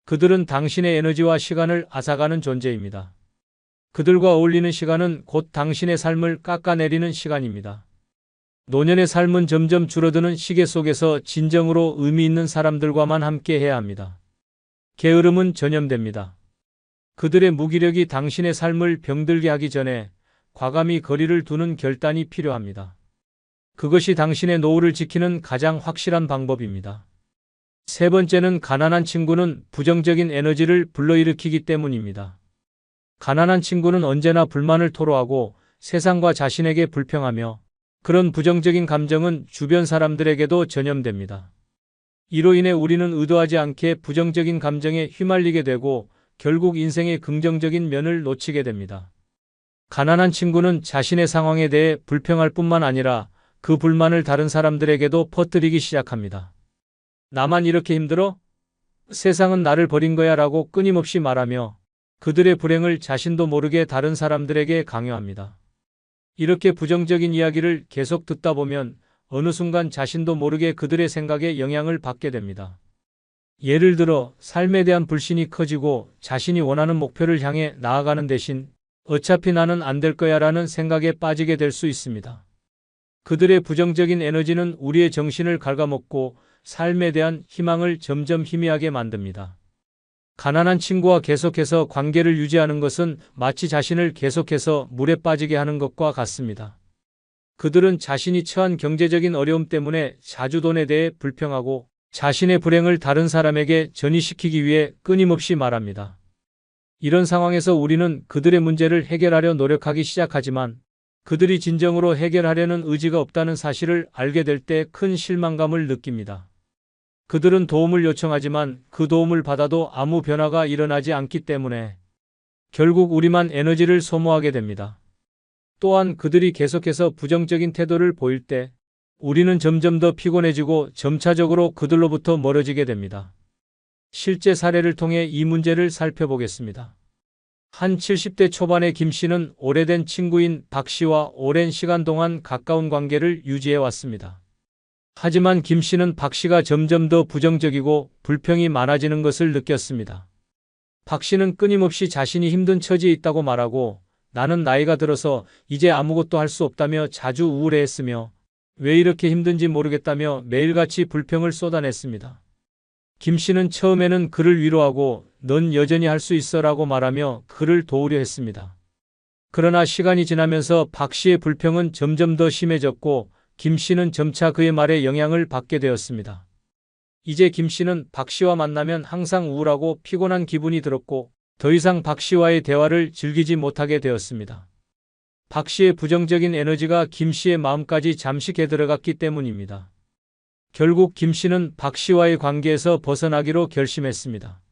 그들은 당신의 에너지와 시간을 앗아가는 존재입니다. 그들과 어울리는 시간은 곧 당신의 삶을 깎아내리는 시간입니다. 노년의 삶은 점점 줄어드는 시계 속에서 진정으로 의미 있는 사람들과만 함께 해야 합니다. 게으름은 전염됩니다. 그들의 무기력이 당신의 삶을 병들게 하기 전에 과감히 거리를 두는 결단이 필요합니다. 그것이 당신의 노후를 지키는 가장 확실한 방법입니다. 세 번째는 가난한 친구는 부정적인 에너지를 불러일으키기 때문입니다. 가난한 친구는 언제나 불만을 토로하고 세상과 자신에게 불평하며 그런 부정적인 감정은 주변 사람들에게도 전염됩니다. 이로 인해 우리는 의도하지 않게 부정적인 감정에 휘말리게 되고 결국 인생의 긍정적인 면을 놓치게 됩니다. 가난한 친구는 자신의 상황에 대해 불평할 뿐만 아니라 그 불만을 다른 사람들에게도 퍼뜨리기 시작합니다. 나만 이렇게 힘들어? 세상은 나를 버린 거야 라고 끊임없이 말하며 그들의 불행을 자신도 모르게 다른 사람들에게 강요합니다. 이렇게 부정적인 이야기를 계속 듣다 보면 어느 순간 자신도 모르게 그들의 생각에 영향을 받게 됩니다. 예를 들어 삶에 대한 불신이 커지고 자신이 원하는 목표를 향해 나아가는 대신 어차피 나는 안 될 거야 라는 생각에 빠지게 될 수 있습니다. 그들의 부정적인 에너지는 우리의 정신을 갉아먹고 삶에 대한 희망을 점점 희미하게 만듭니다. 가난한 친구와 계속해서 관계를 유지하는 것은 마치 자신을 계속해서 물에 빠지게 하는 것과 같습니다. 그들은 자신이 처한 경제적인 어려움 때문에 자주 돈에 대해 불평하고 자신의 불행을 다른 사람에게 전이시키기 위해 끊임없이 말합니다. 이런 상황에서 우리는 그들의 문제를 해결하려 노력하기 시작하지만 그들이 진정으로 해결하려는 의지가 없다는 사실을 알게 될 때 큰 실망감을 느낍니다. 그들은 도움을 요청하지만 그 도움을 받아도 아무 변화가 일어나지 않기 때문에 결국 우리만 에너지를 소모하게 됩니다. 또한 그들이 계속해서 부정적인 태도를 보일 때 우리는 점점 더 피곤해지고 점차적으로 그들로부터 멀어지게 됩니다. 실제 사례를 통해 이 문제를 살펴보겠습니다. 한 70대 초반의 김 씨는 오래된 친구인 박 씨와 오랜 시간 동안 가까운 관계를 유지해 왔습니다. 하지만 김 씨는 박 씨가 점점 더 부정적이고 불평이 많아지는 것을 느꼈습니다. 박 씨는 끊임없이 자신이 힘든 처지에 있다고 말하고 나는 나이가 들어서 이제 아무것도 할 수 없다며 자주 우울해했으며 왜 이렇게 힘든지 모르겠다며 매일같이 불평을 쏟아냈습니다. 김 씨는 처음에는 그를 위로하고 넌 여전히 할 수 있어 라고 말하며 그를 도우려 했습니다. 그러나 시간이 지나면서 박 씨의 불평은 점점 더 심해졌고 김 씨는 점차 그의 말에 영향을 받게 되었습니다. 이제 김 씨는 박 씨와 만나면 항상 우울하고 피곤한 기분이 들었고 더 이상 박 씨와의 대화를 즐기지 못하게 되었습니다. 박 씨의 부정적인 에너지가 김 씨의 마음까지 잠시 개들어갔기 때문입니다. 결국 김 씨는 박 씨와의 관계에서 벗어나기로 결심했습니다.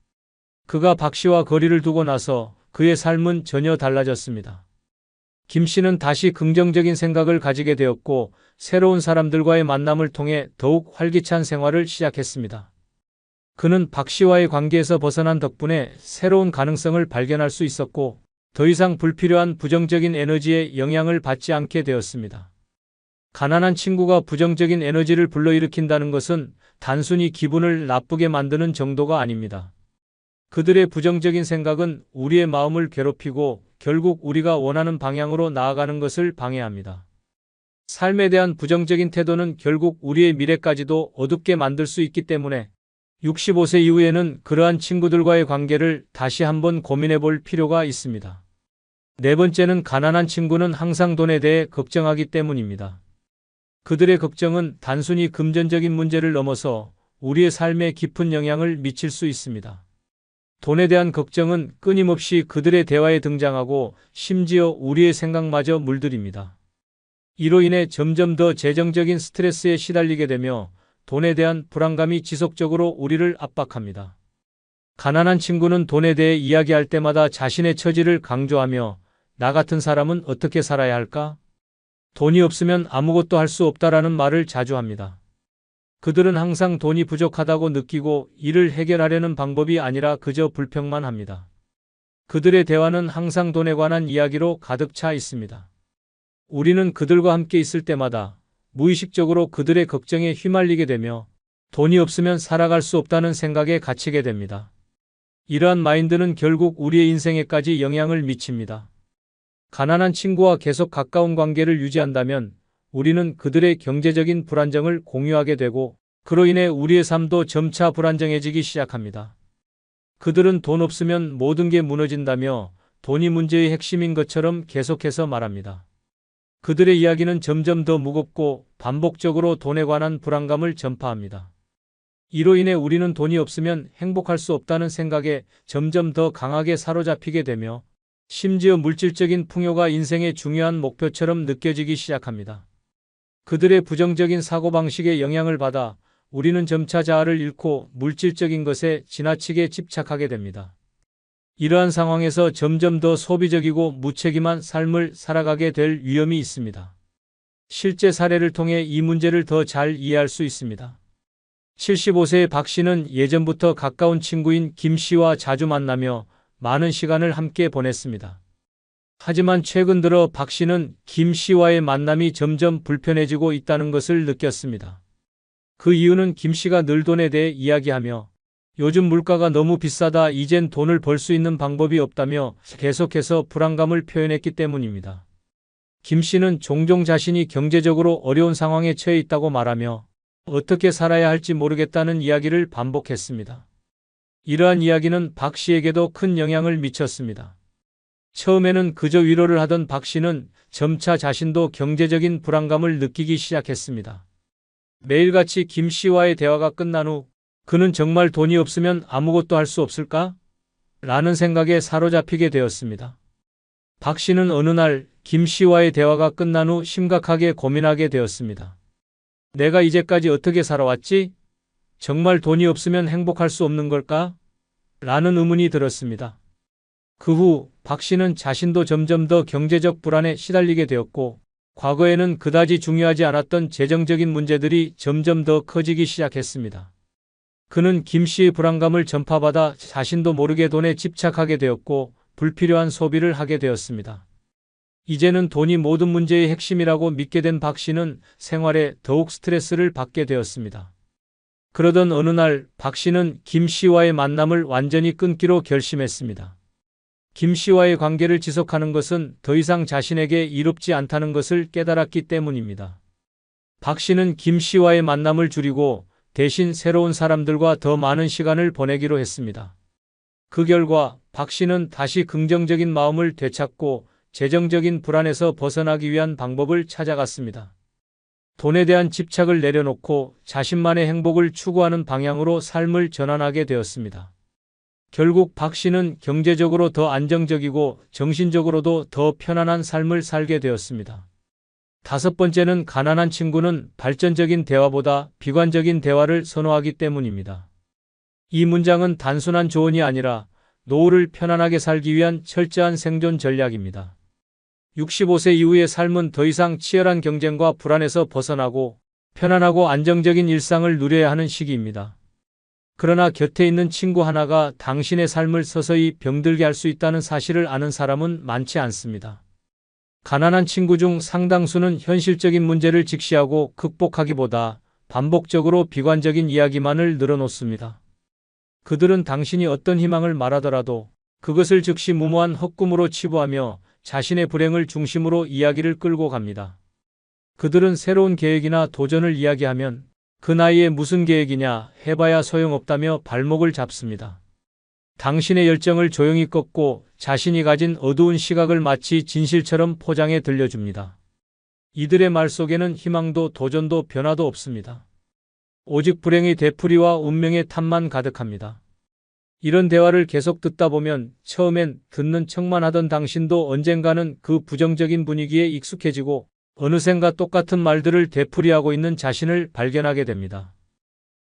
그가 박 씨와 거리를 두고 나서 그의 삶은 전혀 달라졌습니다. 김 씨는 다시 긍정적인 생각을 가지게 되었고 새로운 사람들과의 만남을 통해 더욱 활기찬 생활을 시작했습니다. 그는 박 씨와의 관계에서 벗어난 덕분에 새로운 가능성을 발견할 수 있었고 더 이상 불필요한 부정적인 에너지에 영향을 받지 않게 되었습니다. 가난한 친구가 부정적인 에너지를 불러일으킨다는 것은 단순히 기분을 나쁘게 만드는 정도가 아닙니다. 그들의 부정적인 생각은 우리의 마음을 괴롭히고 결국 우리가 원하는 방향으로 나아가는 것을 방해합니다. 삶에 대한 부정적인 태도는 결국 우리의 미래까지도 어둡게 만들 수 있기 때문에 65세 이후에는 그러한 친구들과의 관계를 다시 한번 고민해 볼 필요가 있습니다. 네 번째는 가난한 친구는 항상 돈에 대해 걱정하기 때문입니다. 그들의 걱정은 단순히 금전적인 문제를 넘어서 우리의 삶에 깊은 영향을 미칠 수 있습니다. 돈에 대한 걱정은 끊임없이 그들의 대화에 등장하고 심지어 우리의 생각마저 물들입니다. 이로 인해 점점 더 재정적인 스트레스에 시달리게 되며 돈에 대한 불안감이 지속적으로 우리를 압박합니다. 가난한 친구는 돈에 대해 이야기할 때마다 자신의 처지를 강조하며 나 같은 사람은 어떻게 살아야 할까? 돈이 없으면 아무것도 할 수 없다라는 말을 자주 합니다. 그들은 항상 돈이 부족하다고 느끼고 이를 해결하려는 방법이 아니라 그저 불평만 합니다. 그들의 대화는 항상 돈에 관한 이야기로 가득 차 있습니다. 우리는 그들과 함께 있을 때마다 무의식적으로 그들의 걱정에 휘말리게 되며 돈이 없으면 살아갈 수 없다는 생각에 갇히게 됩니다. 이러한 마인드는 결국 우리의 인생에까지 영향을 미칩니다. 가난한 친구와 계속 가까운 관계를 유지한다면 우리는 그들의 경제적인 불안정을 공유하게 되고 그로 인해 우리의 삶도 점차 불안정해지기 시작합니다. 그들은 돈 없으면 모든 게 무너진다며 돈이 문제의 핵심인 것처럼 계속해서 말합니다. 그들의 이야기는 점점 더 무겁고 반복적으로 돈에 관한 불안감을 전파합니다. 이로 인해 우리는 돈이 없으면 행복할 수 없다는 생각에 점점 더 강하게 사로잡히게 되며 심지어 물질적인 풍요가 인생의 중요한 목표처럼 느껴지기 시작합니다. 그들의 부정적인 사고방식에 영향을 받아 우리는 점차 자아를 잃고 물질적인 것에 지나치게 집착하게 됩니다. 이러한 상황에서 점점 더 소비적이고 무책임한 삶을 살아가게 될 위험이 있습니다. 실제 사례를 통해 이 문제를 더 잘 이해할 수 있습니다. 75세의 박 씨는 예전부터 가까운 친구인 김 씨와 자주 만나며 많은 시간을 함께 보냈습니다. 하지만 최근 들어 박 씨는 김 씨와의 만남이 점점 불편해지고 있다는 것을 느꼈습니다. 그 이유는 김 씨가 늘 돈에 대해 이야기하며 요즘 물가가 너무 비싸다, 이젠 돈을 벌 수 있는 방법이 없다며 계속해서 불안감을 표현했기 때문입니다. 김 씨는 종종 자신이 경제적으로 어려운 상황에 처해 있다고 말하며 어떻게 살아야 할지 모르겠다는 이야기를 반복했습니다. 이러한 이야기는 박 씨에게도 큰 영향을 미쳤습니다. 처음에는 그저 위로를 하던 박 씨는 점차 자신도 경제적인 불안감을 느끼기 시작했습니다. 매일같이 김 씨와의 대화가 끝난 후 그는 정말 돈이 없으면 아무것도 할 수 없을까? 라는 생각에 사로잡히게 되었습니다. 박 씨는 어느 날 김 씨와의 대화가 끝난 후 심각하게 고민하게 되었습니다. 내가 이제까지 어떻게 살아왔지? 정말 돈이 없으면 행복할 수 없는 걸까? 라는 의문이 들었습니다. 그 후 박 씨는 자신도 점점 더 경제적 불안에 시달리게 되었고 과거에는 그다지 중요하지 않았던 재정적인 문제들이 점점 더 커지기 시작했습니다. 그는 김 씨의 불안감을 전파받아 자신도 모르게 돈에 집착하게 되었고 불필요한 소비를 하게 되었습니다. 이제는 돈이 모든 문제의 핵심이라고 믿게 된 박 씨는 생활에 더욱 스트레스를 받게 되었습니다. 그러던 어느 날 박 씨는 김 씨와의 만남을 완전히 끊기로 결심했습니다. 김 씨와의 관계를 지속하는 것은 더 이상 자신에게 이롭지 않다는 것을 깨달았기 때문입니다. 박 씨는 김 씨와의 만남을 줄이고 대신 새로운 사람들과 더 많은 시간을 보내기로 했습니다. 그 결과 박 씨는 다시 긍정적인 마음을 되찾고 재정적인 불안에서 벗어나기 위한 방법을 찾아갔습니다. 돈에 대한 집착을 내려놓고 자신만의 행복을 추구하는 방향으로 삶을 전환하게 되었습니다. 결국 박 씨는 경제적으로 더 안정적이고 정신적으로도 더 편안한 삶을 살게 되었습니다. 다섯 번째는 가난한 친구는 발전적인 대화보다 비관적인 대화를 선호하기 때문입니다. 이 문장은 단순한 조언이 아니라 노후를 편안하게 살기 위한 철저한 생존 전략입니다. 65세 이후의 삶은 더 이상 치열한 경쟁과 불안에서 벗어나고 편안하고 안정적인 일상을 누려야 하는 시기입니다. 그러나 곁에 있는 친구 하나가 당신의 삶을 서서히 병들게 할 수 있다는 사실을 아는 사람은 많지 않습니다. 가난한 친구 중 상당수는 현실적인 문제를 직시하고 극복하기보다 반복적으로 비관적인 이야기만을 늘어놓습니다. 그들은 당신이 어떤 희망을 말하더라도 그것을 즉시 무모한 헛꿈으로 치부하며 자신의 불행을 중심으로 이야기를 끌고 갑니다. 그들은 새로운 계획이나 도전을 이야기하면 그 나이에 무슨 계획이냐, 해봐야 소용없다며 발목을 잡습니다. 당신의 열정을 조용히 꺾고 자신이 가진 어두운 시각을 마치 진실처럼 포장해 들려줍니다. 이들의 말 속에는 희망도 도전도 변화도 없습니다. 오직 불행의 되풀이와 운명의 탓만 가득합니다. 이런 대화를 계속 듣다 보면 처음엔 듣는 척만 하던 당신도 언젠가는 그 부정적인 분위기에 익숙해지고 어느샌가 똑같은 말들을 되풀이하고 있는 자신을 발견하게 됩니다.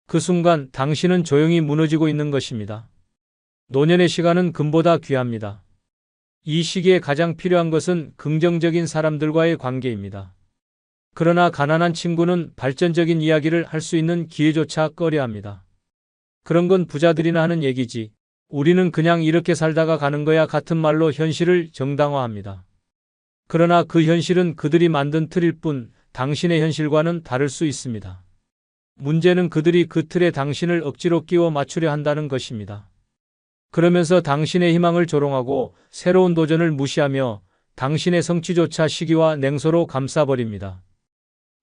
그 순간 당신은 조용히 무너지고 있는 것입니다. 노년의 시간은 금보다 귀합니다. 이 시기에 가장 필요한 것은 긍정적인 사람들과의 관계입니다. 그러나 가난한 친구는 발전적인 이야기를 할 수 있는 기회조차 꺼려합니다. 그런 건 부자들이나 하는 얘기지. 우리는 그냥 이렇게 살다가 가는 거야 같은 말로 현실을 정당화합니다. 그러나 그 현실은 그들이 만든 틀일 뿐 당신의 현실과는 다를 수 있습니다. 문제는 그들이 그 틀에 당신을 억지로 끼워 맞추려 한다는 것입니다. 그러면서 당신의 희망을 조롱하고 새로운 도전을 무시하며 당신의 성취조차 시기와 냉소로 감싸버립니다.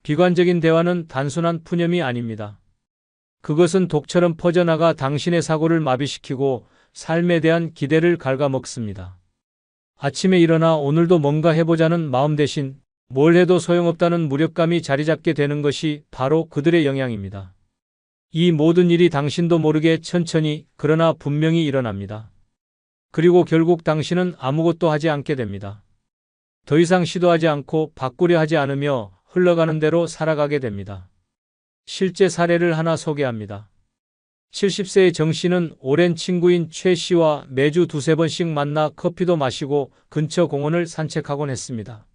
비관적인 대화는 단순한 푸념이 아닙니다. 그것은 독처럼 퍼져나가 당신의 사고를 마비시키고 삶에 대한 기대를 갉아먹습니다. 아침에 일어나 오늘도 뭔가 해보자는 마음 대신 뭘 해도 소용없다는 무력감이 자리 잡게 되는 것이 바로 그들의 영향입니다. 이 모든 일이 당신도 모르게 천천히 그러나 분명히 일어납니다. 그리고 결국 당신은 아무것도 하지 않게 됩니다. 더 이상 시도하지 않고 바꾸려 하지 않으며 흘러가는 대로 살아가게 됩니다. 실제 사례를 하나 소개합니다. 70세의 정 씨는 오랜 친구인 최 씨와 매주 두세 번씩 만나 커피도 마시고 근처 공원을 산책하곤 했습니다.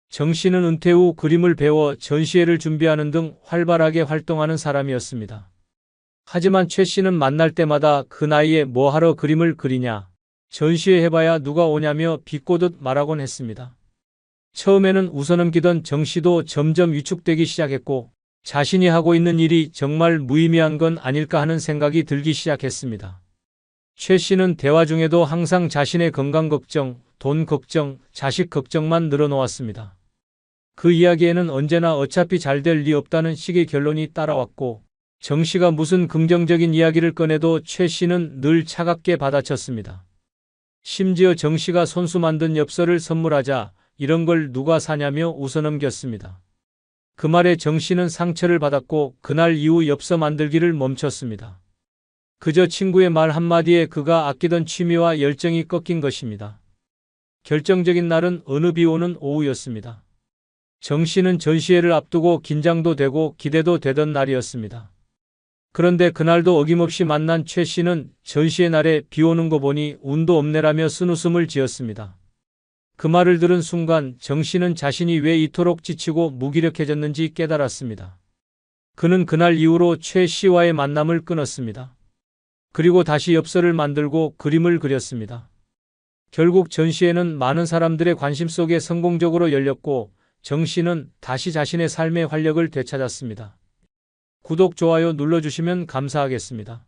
정 씨는 은퇴 후 그림을 배워 전시회를 준비하는 등 활발하게 활동하는 사람이었습니다. 하지만 최 씨는 만날 때마다 그 나이에 뭐 하러 그림을 그리냐, 전시회 해봐야 누가 오냐며 비꼬듯 말하곤 했습니다. 처음에는 웃어넘기던 정 씨도 점점 위축되기 시작했고 자신이 하고 있는 일이 정말 무의미한 건 아닐까 하는 생각이 들기 시작했습니다. 최 씨는 대화 중에도 항상 자신의 건강 걱정, 돈 걱정, 자식 걱정만 늘어놓았습니다. 그 이야기에는 언제나 어차피 잘 될 리 없다는 식의 결론이 따라왔고 정 씨가 무슨 긍정적인 이야기를 꺼내도 최 씨는 늘 차갑게 받아쳤습니다. 심지어 정 씨가 손수 만든 엽서를 선물하자 이런 걸 누가 사냐며 웃어넘겼습니다. 그 말에 정 씨는 상처를 받았고 그날 이후 엽서 만들기를 멈췄습니다. 그저 친구의 말 한마디에 그가 아끼던 취미와 열정이 꺾인 것입니다. 결정적인 날은 어느 비 오는 오후였습니다. 정 씨는 전시회를 앞두고 긴장도 되고 기대도 되던 날이었습니다. 그런데 그날도 어김없이 만난 최 씨는 전시회 날에 비 오는 거 보니 운도 없네라며 쓴웃음을 지었습니다. 그 말을 들은 순간 정 씨는 자신이 왜 이토록 지치고 무기력해졌는지 깨달았습니다. 그는 그날 이후로 최 씨와의 만남을 끊었습니다. 그리고 다시 엽서를 만들고 그림을 그렸습니다. 결국 전시회는 많은 사람들의 관심 속에 성공적으로 열렸고 정 씨는 다시 자신의 삶의 활력을 되찾았습니다. 구독, 좋아요 눌러주시면 감사하겠습니다.